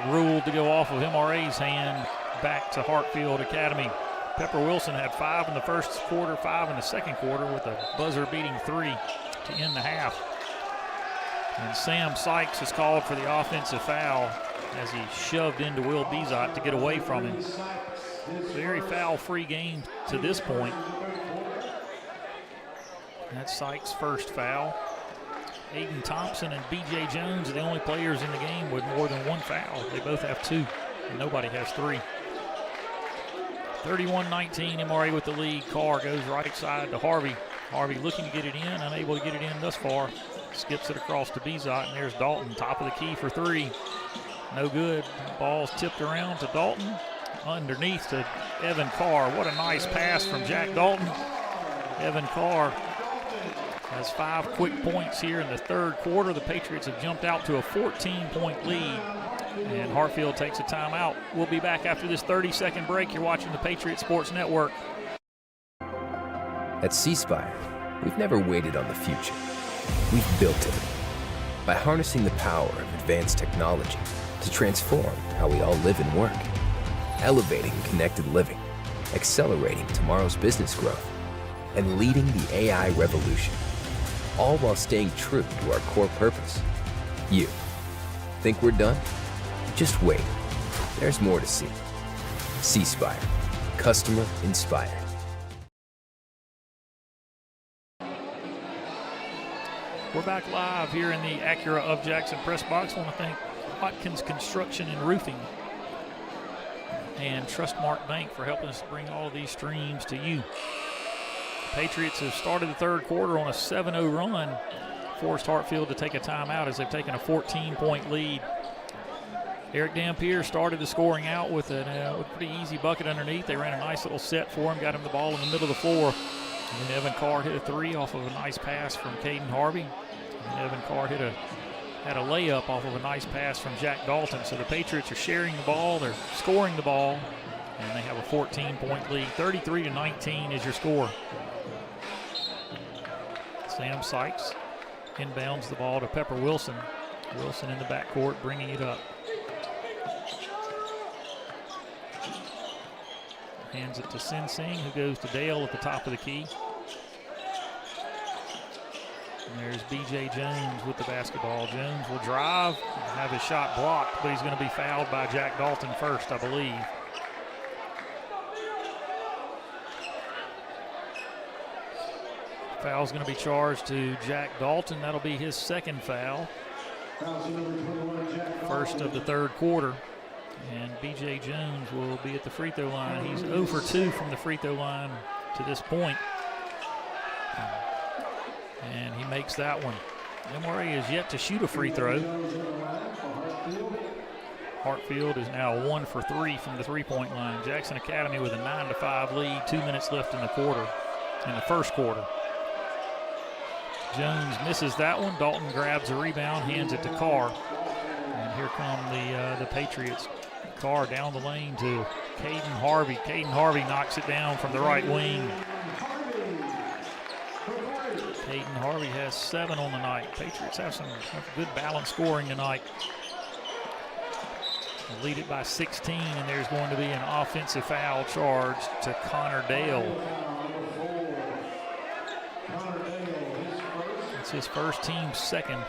ruled to go off of MRA's hand back to Hartfield Academy. Pepper Wilson had 5 in the first quarter, 5 in the second quarter with a buzzer-beating 3 to end the half. And Sam Sykes is called for the offensive foul as he shoved into Will Bezot to get away from him. Very foul-free game to this point. That's Sykes' first foul. Aiden Thompson and B.J. Jones are the only players in the game with more than 1 foul. They both have 2, and nobody has 3. 31-19, MRA with the lead. Carr goes right side to Harvey. Harvey looking to get it in, unable to get it in thus far. skips it across to Bezot, and there's Dalton, top of the key for three. No good. Ball's tipped around to Dalton. Underneath to Evan Carr. What a nice pass from Jack Dalton. Evan Carr has 5 quick points here in the third quarter. The Patriots have jumped out to a 14-point lead, and Hartfield takes a timeout. We'll be back after this 30-second break. You're watching the Patriot Sports Network. At C-Spire, we've never waited on the future. We've built it. By harnessing the power of advanced technology to transform how we all live and work. Elevating connected living, accelerating tomorrow's business growth, and leading the AI revolution. All while staying true to our core purpose. You. Think we're done? Just wait. There's more to see. C-Spire. Customer inspired. We're back live here in the Acura of Jackson press box. I want to thank Watkins Construction and Roofing and Trustmark Bank for helping us bring all of these streams to you. The Patriots have started the third quarter on a 7-0 run, forced Hartfield to take a timeout as they've taken a 14-point lead. Eric Dampier started the scoring out with a pretty easy bucket underneath. They ran a nice little set for him, got him the ball in the middle of the floor. And then Evan Carr hit a three off of a nice pass from Caden Harvey. And Evan Carr had a layup off of a nice pass from Jack Dalton. So the Patriots are sharing the ball, they're scoring the ball, and they have a 14-point lead. 33-19 is your score. Sam Sykes inbounds the ball to Pepper Wilson. Wilson in the backcourt bringing it up. Hands it to Sin Sing, who goes to Dale at the top of the key. And there's B.J. Jones with the basketball. Jones will drive, have his shot blocked, but he's going to be fouled by Jack Dalton first, I believe. Foul's going to be charged to Jack Dalton. That'll be his second foul. First of the third quarter. And B.J. Jones will be at the free throw line. He's 0 for 2 from the free throw line to this point. And he makes that one. MRA is yet to shoot a free throw. Hartfield is now 1 for 3 from the three-point line. Jackson Academy with a 9-5 lead, 2 minutes left in the first quarter. Jones misses that one. Dalton grabs a rebound, hands it to Carr. And here come the Patriots. Carr down the lane to Caden Harvey. Caden Harvey knocks it down from the right wing. Caden Harvey has 7 on the night. Patriots have good balanced scoring tonight. They lead it by 16, and there's going to be an offensive foul charged to Connor Dale. It's his first, team's second.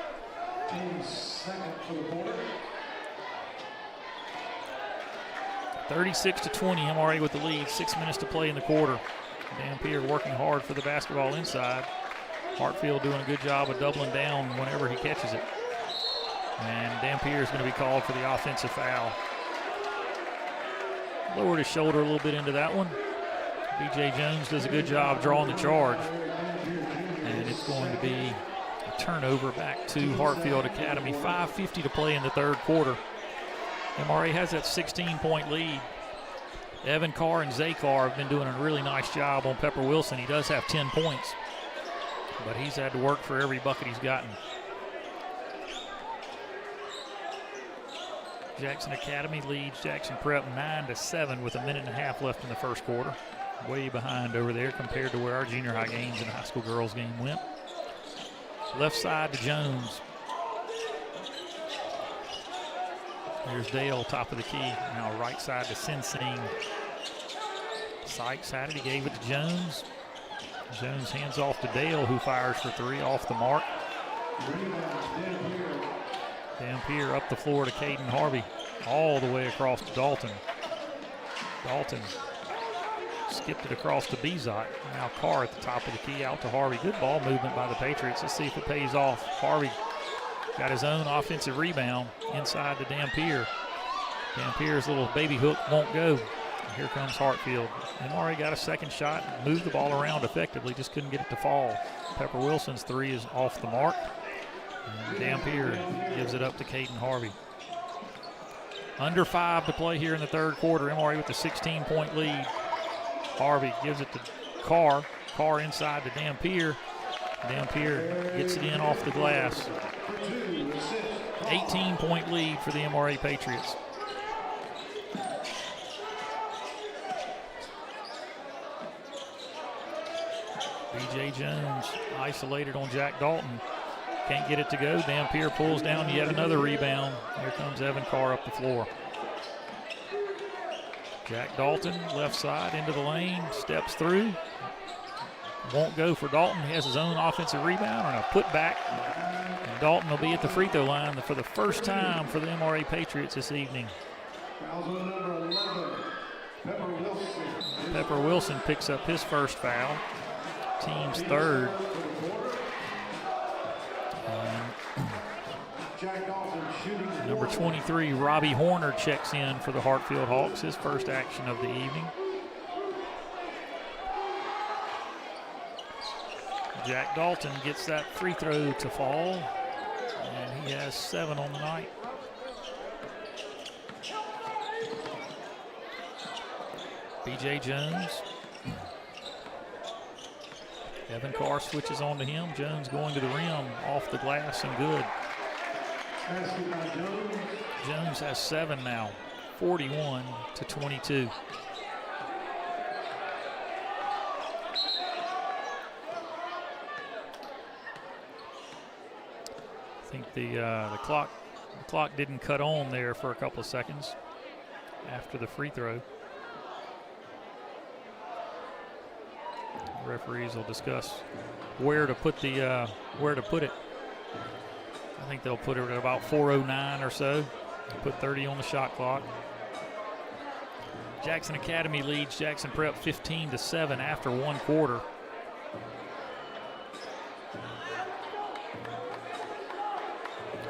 36-20, MRA with the lead. 6 minutes to play in the quarter. Dampier working hard for the basketball inside. Hartfield doing a good job of doubling down whenever he catches it. And Dampier is going to be called for the offensive foul. Lowered his shoulder a little bit into that one. B.J. Jones does a good job drawing the charge. And it's going to be a turnover back to Hartfield Academy. 5:50 to play in the third quarter. MRA has that 16-point lead. Evan Carr and Zay Carr have been doing a really nice job on Pepper Wilson. He does have 10 points, but he's had to work for every bucket he's gotten. Jackson Academy leads Jackson Prep 9-7 with a minute and a half left in the first quarter. Way behind over there compared to where our junior high games and high school girls game went. Left side to Jones. There's Dale, top of the key. Now right side to Sin Sing. Sykes had it, he gave it to Jones. Jones hands off to Dale, who fires for three off the mark. Dampier up the floor to Caden Harvey, all the way across to Dalton. Dalton skipped it across to Bezot. Now Carr at the top of the key, out to Harvey. Good ball movement by the Patriots. Let's see if it pays off. Harvey got his own offensive rebound inside to Dampier. Dampier's little baby hook won't go. Here comes Hartfield. MRA got a second shot, moved the ball around effectively, just couldn't get it to fall. Pepper Wilson's three is off the mark. And Dampier gives it up to Caden Harvey. Under 5 to play here in the third quarter. MRA with a 16-point lead. Harvey gives it to Carr. Carr inside to Dampier. Dampier gets it in off the glass. 18-point lead for the MRA Patriots. B.J. Jones isolated on Jack Dalton. Can't get it to go. Dampier pulls down yet another rebound. Here comes Evan Carr up the floor. Jack Dalton, left side into the lane, steps through. Won't go for Dalton. He has his own offensive rebound and a putback. And Dalton will be at the free throw line for the first time for the MRA Patriots this evening. Pepper Wilson picks up his first foul. Team's third. Number 23, Robbie Horner, checks in for the Hartfield Hawks, his first action of the evening. Jack Dalton gets that free throw to fall, and he has 7 on the night. B.J. Jones. Evan Carr switches on to him. Jones going to the rim, off the glass and good. Jones has 7 now, 41-22. I think the clock didn't cut on there for a couple of seconds after the free throw. Referees will discuss where to put it. I think they'll put it at about 4:09 or so. Put 30 on the shot clock. Jackson Academy leads Jackson Prep 15-7 after 1 quarter.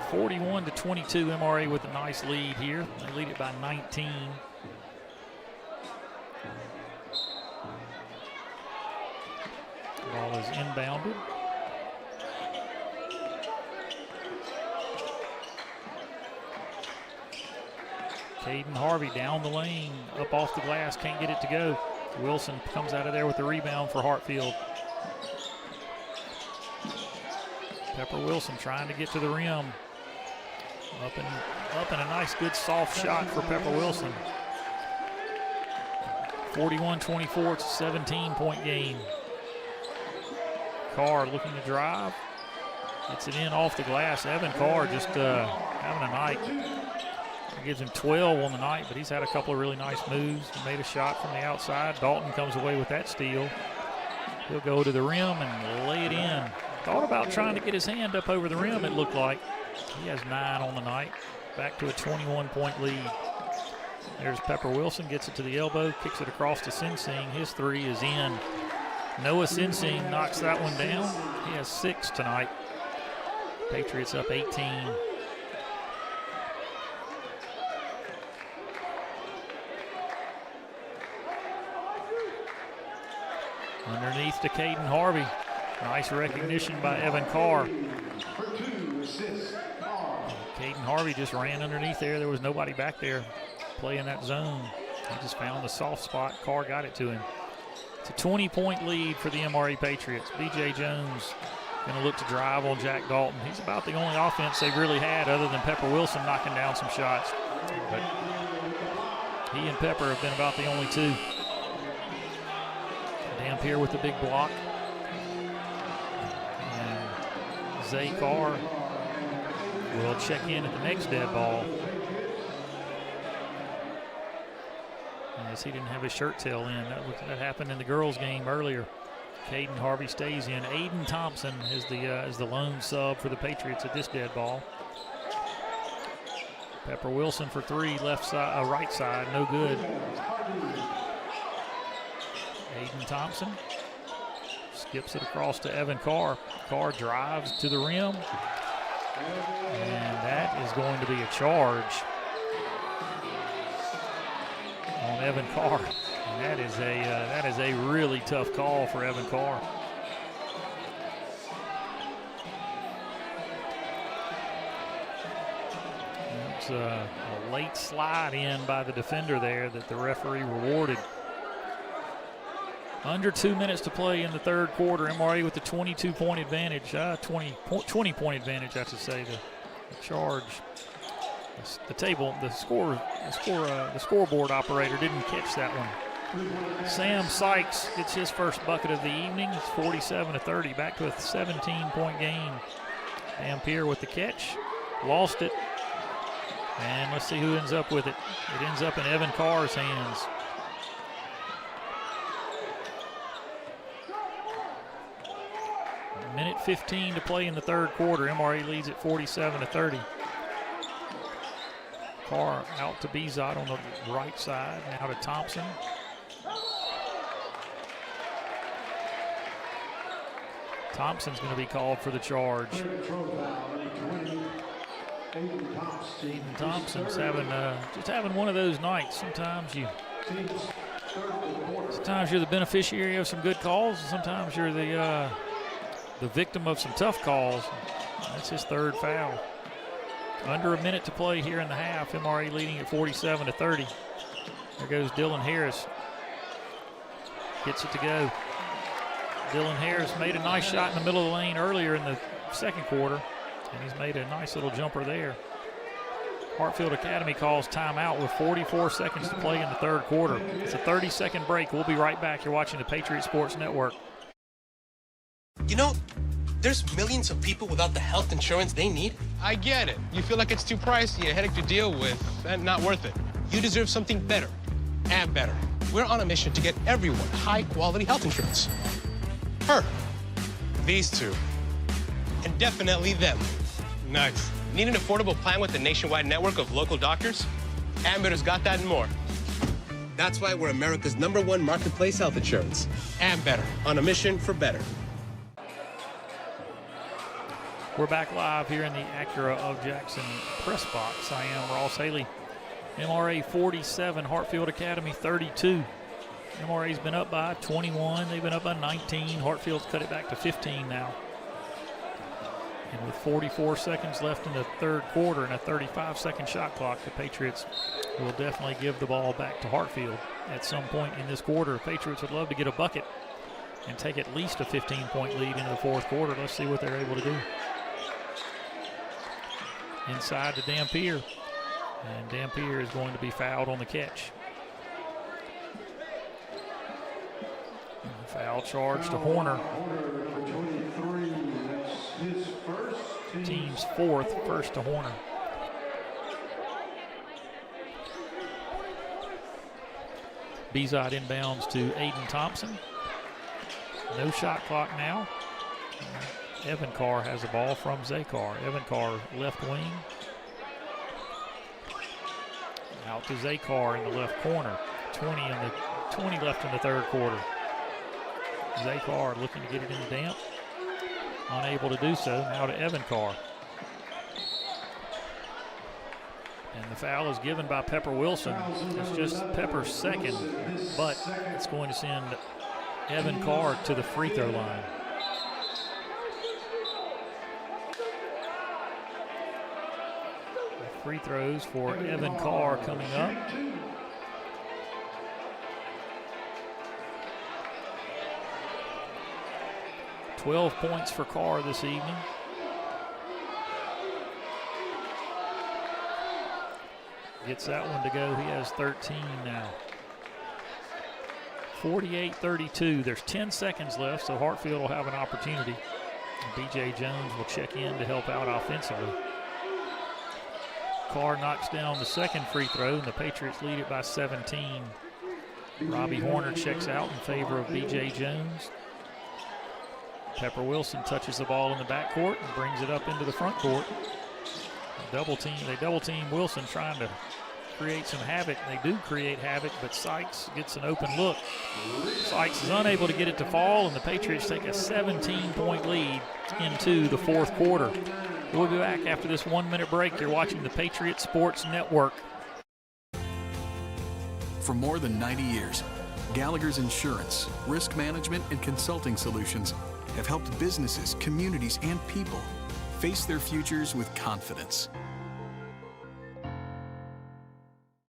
(41-22) MRA with a nice lead here. They lead it by 19. Ball is inbounded. Caden Harvey down the lane, up off the glass, can't get it to go. Wilson comes out of there with the rebound for Hartfield. Pepper Wilson trying to get to the rim. Up and a nice good soft shot for Pepper Wilson. 41-24, it's a 17-point game. Carr looking to drive. Gets it in off the glass. Evan Carr just having a night. It gives him 12 on the night, but he's had a couple of really nice moves. He made a shot from the outside. Dalton comes away with that steal. He'll go to the rim and lay it in. Thought about trying to get his hand up over the rim, it looked like. He has 9 on the night. Back to a 21-point lead. There's Pepper Wilson, gets it to the elbow, kicks it across to Sinsing. His 3 is in. Noah Sinsing knocks that one down. He has 6 tonight. Patriots up 18. Underneath to Caden Harvey. Nice recognition by Evan Carr. Caden Harvey just ran underneath there. There was nobody back there playing that zone. He just found the soft spot. Carr got it to him. It's a 20-point lead for the MRA Patriots. B.J. Jones going to look to drive on Jack Dalton. He's about the only offense they've really had other than Pepper Wilson knocking down some shots. But he and Pepper have been about the only two. Dampier with the big block. And Zay Carr will check in at the next dead ball. As he didn't have his shirt tail in. That happened in the girls' game earlier. Caden Harvey stays in. Aiden Thompson is the lone sub for the Patriots at this dead ball. Pepper Wilson for 3, left side, right side, no good. Aiden Thompson skips it across to Evan Carr. Carr drives to the rim, and that is going to be a charge on Evan Carr. And that is a really tough call for Evan Carr. was a late slide in by the defender there that the referee rewarded. Under 2 minutes to play in the third quarter. MRA with the 22-point advantage, 20-point advantage, I should say. The charge, the scoreboard operator didn't catch that one. Sam Sykes gets his first bucket of the evening. It's 47-30, back to a 17-point game. Dampier with the catch, lost it, and let's see who ends up with it. It ends up in Evan Carr's hands. Minute 15 to play in the third quarter. MRA leads at 47-30. Carr out to Bezot on the right side, now to Thompson. Thompson's going to be called for the charge. Aiden Thompson's having one of those nights. Sometimes you're the beneficiary of some good calls, and sometimes you're the victim of some tough calls. That's his third foul. Under a minute to play here in the half. MRA leading at 47-30. There goes Dylan Harris. Gets it to go. Dylan Harris made a nice shot in the middle of the lane earlier in the second quarter, and he's made a nice little jumper there. Hartfield Academy calls timeout with 44 seconds to play in the third quarter. It's a 30-second break. We'll be right back. You're watching the Patriot Sports Network. You know, there's millions of people without the health insurance they need. I get it. You feel like it's too pricey, a headache to deal with, and not worth it. You deserve something better and better. We're on a mission to get everyone high-quality health insurance. Her, these two, and definitely them. Nice. Need an affordable plan with a nationwide network of local doctors? Ambitter's got that and more. That's why we're America's #1 marketplace health insurance. And better, on a mission for better. We're back live here in the Acura of Jackson press box. I am Ross Haley. MRA 47, Hartfield Academy 32. MRA's been up by 21. They've been up by 19. Hartfield's cut it back to 15 now. And with 44 seconds left in the third quarter and a 35-second shot clock, the Patriots will definitely give the ball back to Hartfield at some point in this quarter. The Patriots would love to get a bucket and take at least a 15-point lead into the fourth quarter. Let's see what they're able to do. Inside to Dampier, and Dampier is going to be fouled on the catch. And the foul charge to Horner. Team's fourth, first to Horner. Bezot inbounds to Aiden Thompson. No shot clock now. Evan Carr has the ball from Zakar. Evan Carr left wing. Out to Zakar in the left corner. 20 left in the third quarter. Zakar looking to get it in the damp. Unable to do so. Now to Evan Carr. And the foul is given by Pepper Wilson. It's just Pepper's second, but it's going to send Evan Carr to the free throw line. Free throws for Evan Carr coming up. $12 points for Carr this evening. Gets that one to go. He has 13 now. 48-32. There's 10 seconds left, so Hartfield will have an opportunity. And B.J. Jones will check in to help out offensively. Carr knocks down the second free throw, and the Patriots lead it by 17. Robbie Horner checks out in favor of B.J. Jones. Pepper Wilson touches the ball in the backcourt and brings it up into the front court. They double team Wilson, trying to create some havoc. They do create havoc, but Sykes gets an open look. Sykes is unable to get it to fall, and the Patriots take a 17-point lead into the fourth quarter. We'll be back after this 1-minute break. You're watching the Patriot Sports Network. For more than 90 years, Gallagher's Insurance, Risk Management, and Consulting Solutions have helped businesses, communities, and people face their futures with confidence.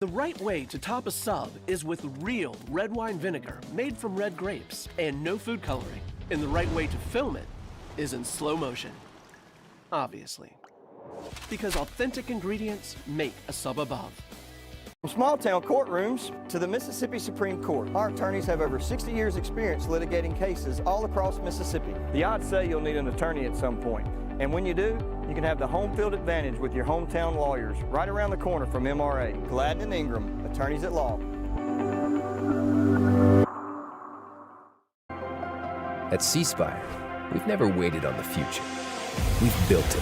The right way to top a sub is with real red wine vinegar made from red grapes and no food coloring. And the right way to film it is in slow motion. Obviously. Because authentic ingredients make a sub above. From small town courtrooms to the Mississippi Supreme Court, our attorneys have over 60 years experience litigating cases all across Mississippi. The odds say you'll need an attorney at some point. And when you do, you can have the home field advantage with your hometown lawyers right around the corner from MRA. Gladden and Ingram, attorneys at law. At C-Spire, we've never waited on the future. We've built it.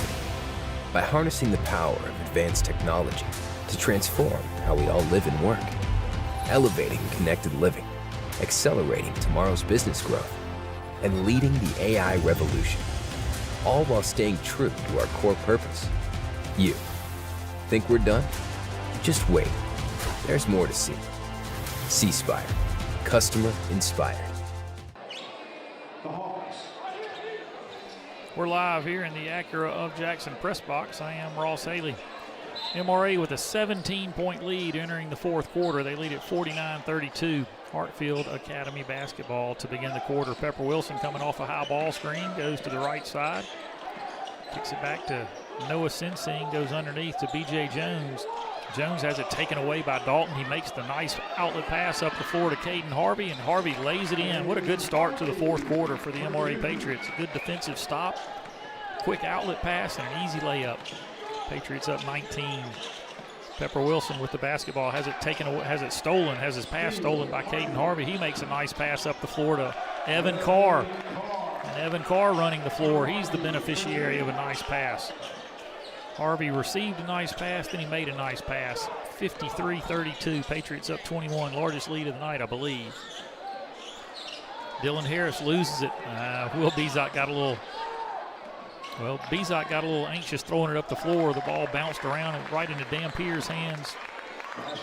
By harnessing the power of advanced technology to transform how we all live and work. Elevating connected living, accelerating tomorrow's business growth, and leading the AI revolution. All while staying true to our core purpose. You. Think we're done? Just wait. There's more to see. C-Spire. Customer inspired. We're live here in the Acura of Jackson press box. I am Ross Haley. MRA with a 17-point lead entering the fourth quarter. They lead at 49-32. Hartfield Academy basketball to begin the quarter. Pepper Wilson coming off a high ball screen, goes to the right side. Kicks it back to Noah Sensing, goes underneath to B.J. Jones. Jones has it taken away by Dalton. He makes the nice outlet pass up the floor to Caden Harvey, and Harvey lays it in. What a good start to the fourth quarter for the MRA Patriots. A good defensive stop, quick outlet pass, and an easy layup. Patriots up 19. Pepper Wilson with the basketball, has it taken away, has it stolen, has his pass stolen by Caden Harvey. He makes a nice pass up the floor to Evan Carr. And Evan Carr running the floor. He's the beneficiary of a nice pass. Harvey received a nice pass, then he made a nice pass. 53-32, Patriots up 21, largest lead of the night, I believe. Dylan Harris loses it. Will Bezot got a little anxious throwing it up the floor. The ball bounced around and right into Dampier's hands.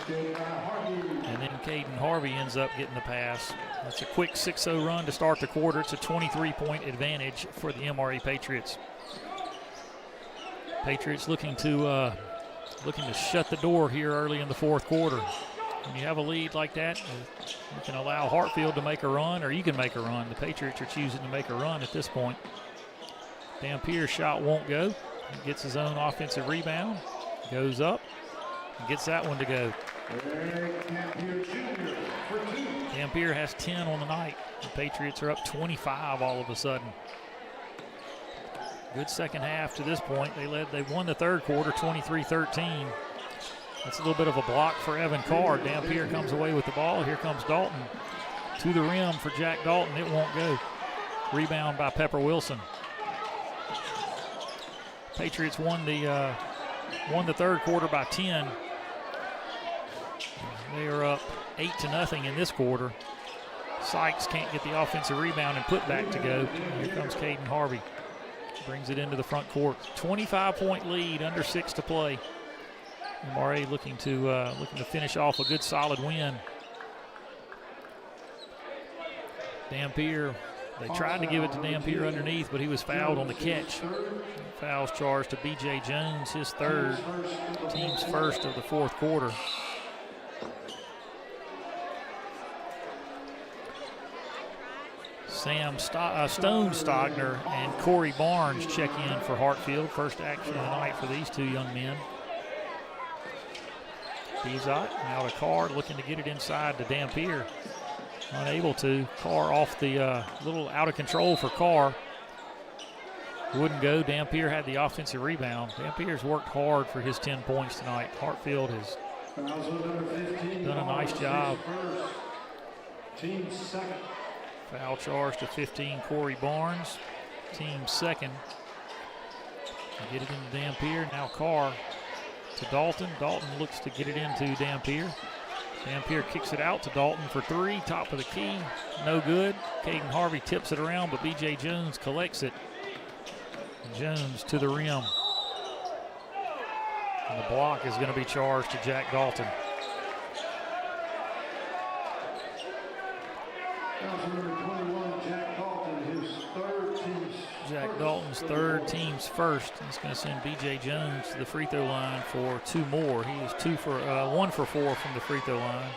And then Caden Harvey ends up getting the pass. That's a quick 6-0 run to start the quarter. It's a 23-point advantage for the MRA Patriots. Patriots looking to shut the door here early in the fourth quarter. When you have a lead like that, you can allow Hartfield to make a run, or you can make a run. The Patriots are choosing to make a run at this point. Dampier's shot won't go. He gets his own offensive rebound, goes up, and gets that one to go. Dampier has 10 on the night. The Patriots are up 25 all of a sudden. Good second half to this point. They won the third quarter 23-13. That's a little bit of a block for Evan Carr. Dampier comes away with the ball. Here comes Dalton to the rim for Jack Dalton. It won't go. Rebound by Pepper Wilson. Patriots won the third quarter by 10. They are up 8-0 in this quarter. Sykes can't get the offensive rebound and put back to go. Here comes Caden Harvey. Brings it into the front court. 25-point lead, under 6 to play. MRA looking to finish off a good solid win. Dampier, they tried to give it to Dampier underneath, but he was fouled on the catch. Fouls charged to B.J. Jones, his third, team's first of the fourth quarter. Stone Stogner and Corey Barnes check in for Hartfield. First action of the night for these two young men. Bezot now to Carr, looking to get it inside to Dampier. Unable to. Carr off the little out of control for Carr. Wouldn't go. Dampier had the offensive rebound. Dampier's worked hard for his 10 points tonight. Hartfield has done a nice job. Team second. Foul charge to 15, Corey Barnes. Team second. Get it into Dampier. Now Carr to Dalton. Dalton looks to get it into Dampier. Dampier kicks it out to Dalton for three. Top of the key. No good. Caden Harvey tips it around, but B.J. Jones collects it. Jones to the rim. And the block is going to be charged to Jack Dalton. Number 21, Jack Dalton, his third, team Jack Dalton's third, team's first. He's going to send B.J. Jones to the free throw line for 2 more. He is 1 for 4 from the free throw line.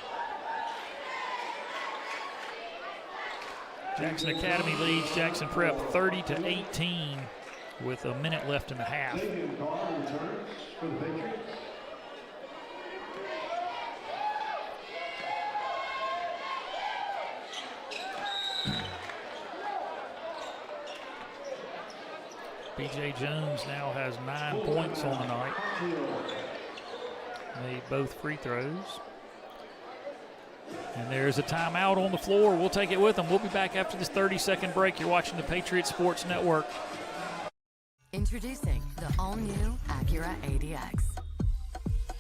Jackson Academy leads Jackson Prep 30-18 with a minute left in the half. B.J. Jones now has 9 points on the night. Made both free throws. And there's a timeout on the floor. We'll take it with them. We'll be back after this 30-second break. You're watching the Patriot Sports Network. Introducing the all-new Acura ADX.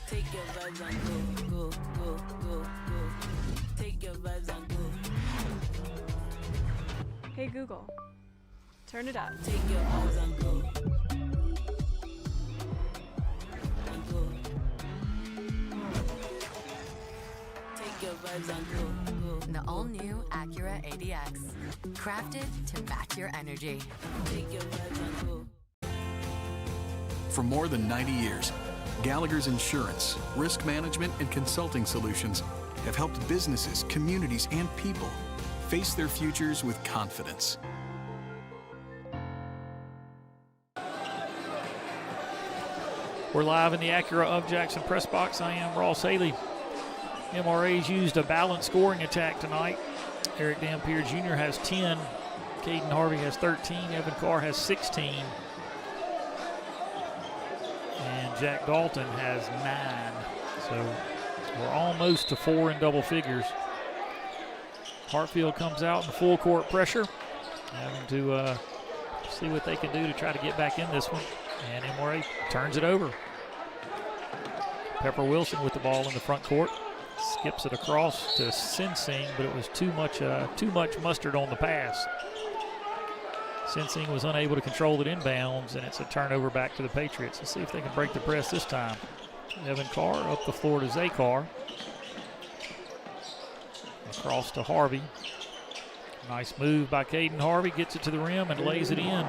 Take your vibes and go, go, go, go, go. Take your vibes and go. Hey Google, turn it up. Take your vibes and go. And go. Take your vibes and go, go. The all-new Acura ADX. Crafted to match your energy. Take your vibes and go. For more than 90 years, Gallagher's Insurance, Risk Management, and Consulting Solutions have helped businesses, communities, and people face their futures with confidence. We're live in the Acura of Jackson press box. I am Ross Haley. MRA's used a balanced scoring attack tonight. Eric Dampier Jr. has 10. Caden Harvey has 13. Evan Carr has 16. And Jack Dalton has 9. So we're almost to 4 in double figures. Hartfield comes out in full court pressure, having to see what they can do to try to get back in this one. And MRA turns it over. Pepper Wilson with the ball in the front court. Skips it across to Sensing, but it was too much mustard on the pass. Sensing was unable to control it inbounds, and it's a turnover back to the Patriots. Let's see if they can break the press this time. Evan Carr up the floor to Zakar. Across to Harvey. Nice move by Caden Harvey. Gets it to the rim and lays it in.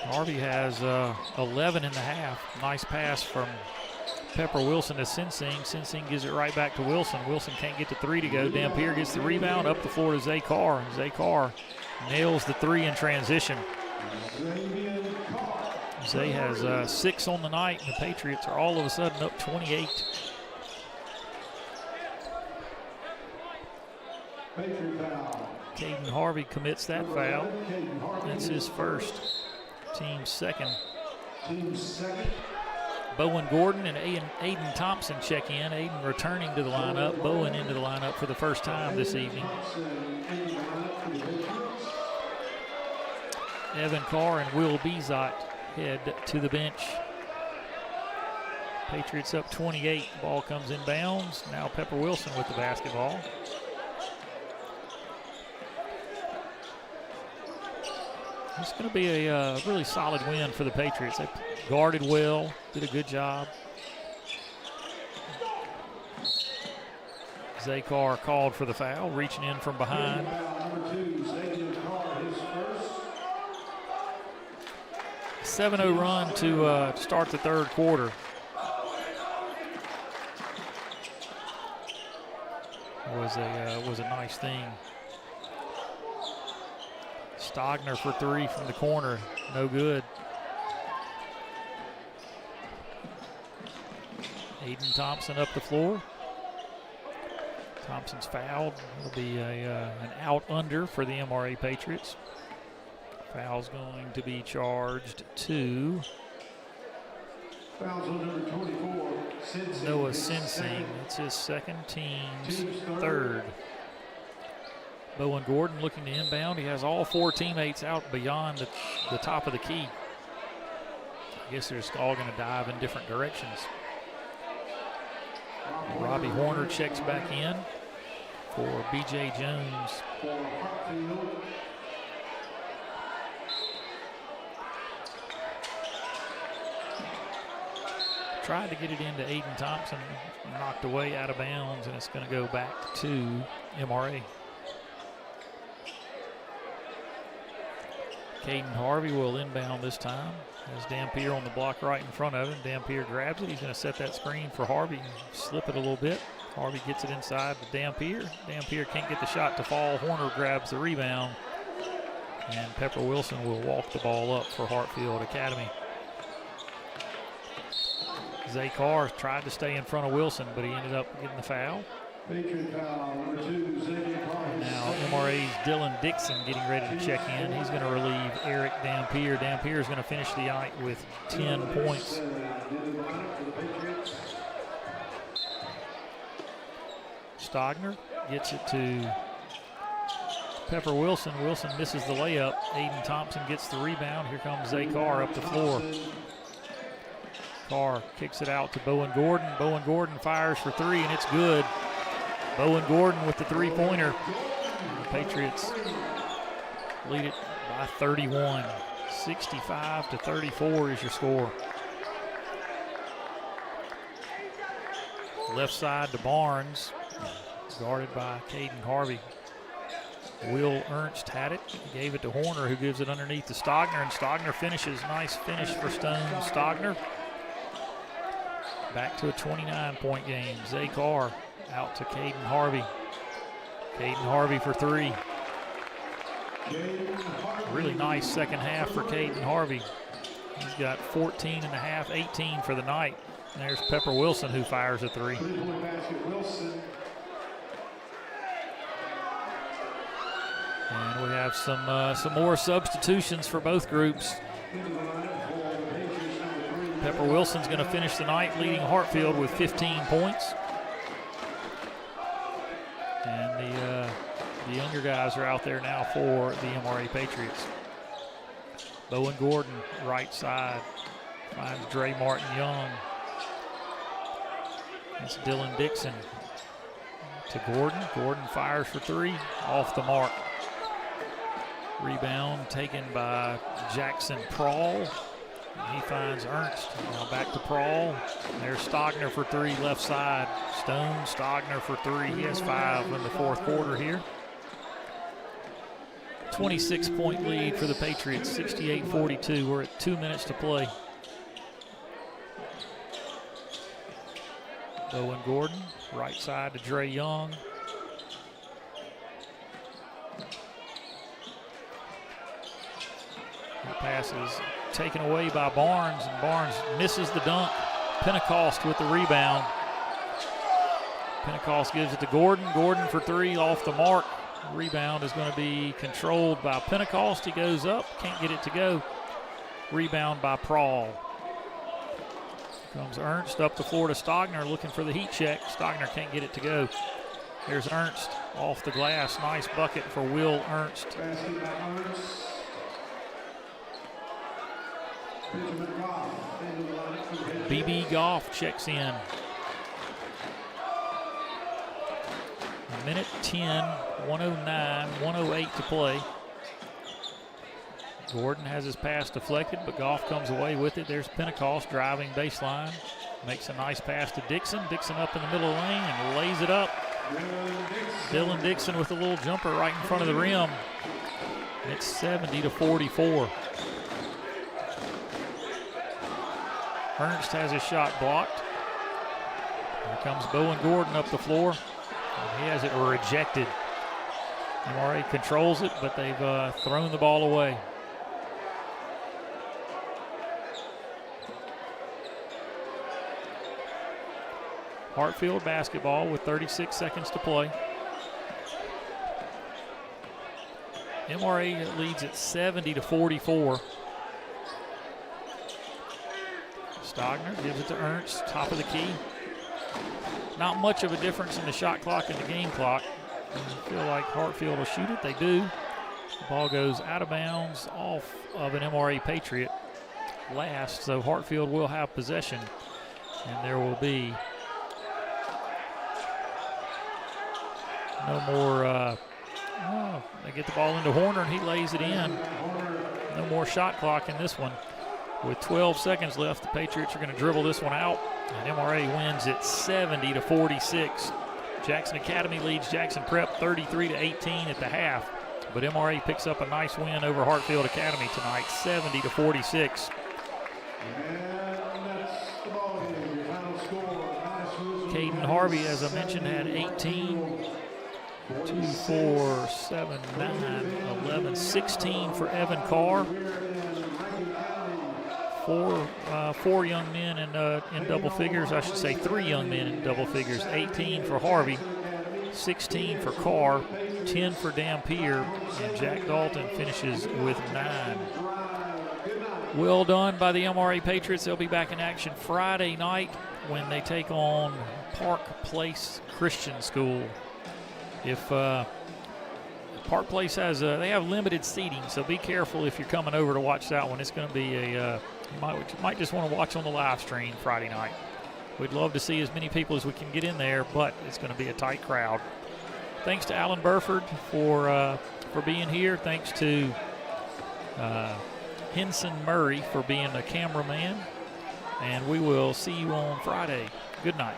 Harvey has 11 in the half. Nice pass from Pepper Wilson to Sensing. Sensing gives it right back to Wilson. Wilson can't get the 3 to go. Dampier gets the rebound up the floor to Zakar. Zakar nails the 3 in transition. Zay has 6 on the night, and the Patriots are all of a sudden up 28. Caden Harvey commits that foul. That's his first. Team's second. Bowen Gordon and Aiden Thompson check in. Aiden returning to the lineup. Bowen into the lineup for the first time this evening. Evan Carr and Will Bezot head to the bench. Patriots up 28. Ball comes in bounds. Now Pepper Wilson with the basketball. It's going to be a really solid win for the Patriots. They guarded well, did a good job. Zakar called for the foul, reaching in from behind. 7-0 run to start the third quarter. Was a nice thing. Stogner for 3 from the corner, no good. Aiden Thompson up the floor. Thompson's fouled. It'll be an out under for the MRA Patriots. Foul's going to be charged to Noah Sensing. It's his second, team's third. Bowen Gordon looking to inbound. He has all 4 teammates out beyond the top of the key. I guess they're just all going to dive in different directions. Robbie Horner checks back in for B.J. Jones. Tried to get it into Aiden Thompson, knocked away out of bounds, and it's going to go back to MRA. Caden Harvey will inbound this time. Has Dampier on the block right in front of him. Dampier grabs it. He's going to set that screen for Harvey and slip it a little bit. Harvey gets it inside to Dampier. Dampier can't get the shot to fall. Horner grabs the rebound. And Pepper Wilson will walk the ball up for Hartfield Academy. Zay Carr tried to stay in front of Wilson, but he ended up getting the foul. Patriot foul number 2, Zay Carr. Now MRA's Dylan Dixon getting ready to check in. He's going to relieve Eric Dampier. Dampier is going to finish the night with 10 points. Stogner gets it to Pepper Wilson. Wilson misses the layup. Aiden Thompson gets the rebound. Here comes Zay Carr up the floor. Carr kicks it out to Bowen Gordon. Bowen Gordon fires for 3, and it's good. Bowen Gordon with the three-pointer. The Patriots lead it by 31. 65-34 is your score. Left side to Barnes, guarded by Caden Harvey. Will Ernst had it, gave it to Horner, who gives it underneath to Stogner, and Stogner finishes. Nice finish for Stone Stogner. Back to a 29-point game. Zay Carr out to Caden Harvey. Caden Harvey for 3. Really nice second half for Caden Harvey. He's got 14 and a half, 18 for the night. And there's Pepper Wilson, who fires a 3. And we have some more substitutions for both groups. Pepper Wilson's going to finish the night leading Hartfield with 15 points. And the younger guys are out there now for the MRA Patriots. Bowen Gordon, right side, finds Dre Martin Young. It's Dylan Dixon to Gordon. Gordon fires for 3, off the mark. Rebound taken by Jackson Prawl. He finds Ernst. Now back to Prawl. There's Stogner for 3, left side. Stone, Stogner for 3. He has 5 in the fourth quarter here. 26-point lead for the Patriots, 68-42. We're at 2 minutes to play. Bowen Gordon, right side to Dre Young. The pass is taken away by Barnes, and Barnes misses the dunk. Pentecost with the rebound. Pentecost gives it to Gordon. Gordon for 3, off the mark. Rebound is going to be controlled by Pentecost. He goes up, can't get it to go. Rebound by Prawl. Comes Ernst up the floor to Stogner, looking for the heat check. Stogner can't get it to go. Here's Ernst off the glass. Nice bucket for Will Ernst. BB Goff checks in. A minute 10, 109, 108 to play. Gordon has his pass deflected, but Goff comes away with it. There's Pentecost driving baseline. Makes a nice pass to Dixon. Dixon up in the middle of the lane and lays it up. Dylan Dixon with a little jumper right in front of the rim. It's 70-44. Ernst has his shot blocked. Here comes Bowen Gordon up the floor. And he has it rejected. MRA controls it, but they've thrown the ball away. Hartfield basketball with 36 seconds to play. MRA leads at 70-44. Stogner gives it to Ernst, top of the key. Not much of a difference in the shot clock and the game clock. I feel like Hartfield will shoot it. They do. The ball goes out of bounds off of an MRA Patriot last, so Hartfield will have possession. And there will be no more, they get the ball into Horner and he lays it in. No more shot clock in this one. With 12 seconds left, the Patriots are going to dribble this one out, and MRA wins it 70-46. Jackson Academy leads Jackson Prep 33-18 at the half. But MRA picks up a nice win over Hartfield Academy tonight, 70-46. Caden Harvey, as I mentioned, had 18, 2, 4, 7, 9, 11, 16 for Evan Carr. Four young men in double figures. I should say 3 young men in double figures. 18 for Harvey, 16 for Carr, 10 for Dampier, and Jack Dalton finishes with 9. Well done by the MRA Patriots. They'll be back in action Friday night when they take on Park Place Christian School. If Park Place has they have limited seating, so be careful if you're coming over to watch that one. It's going to be you might just want to watch on the live stream Friday night. We'd love to see as many people as we can get in there, but it's going to be a tight crowd. Thanks to Alan Burford for being here. Thanks to Henson Murray for being a cameraman. And we will see you on Friday. Good night.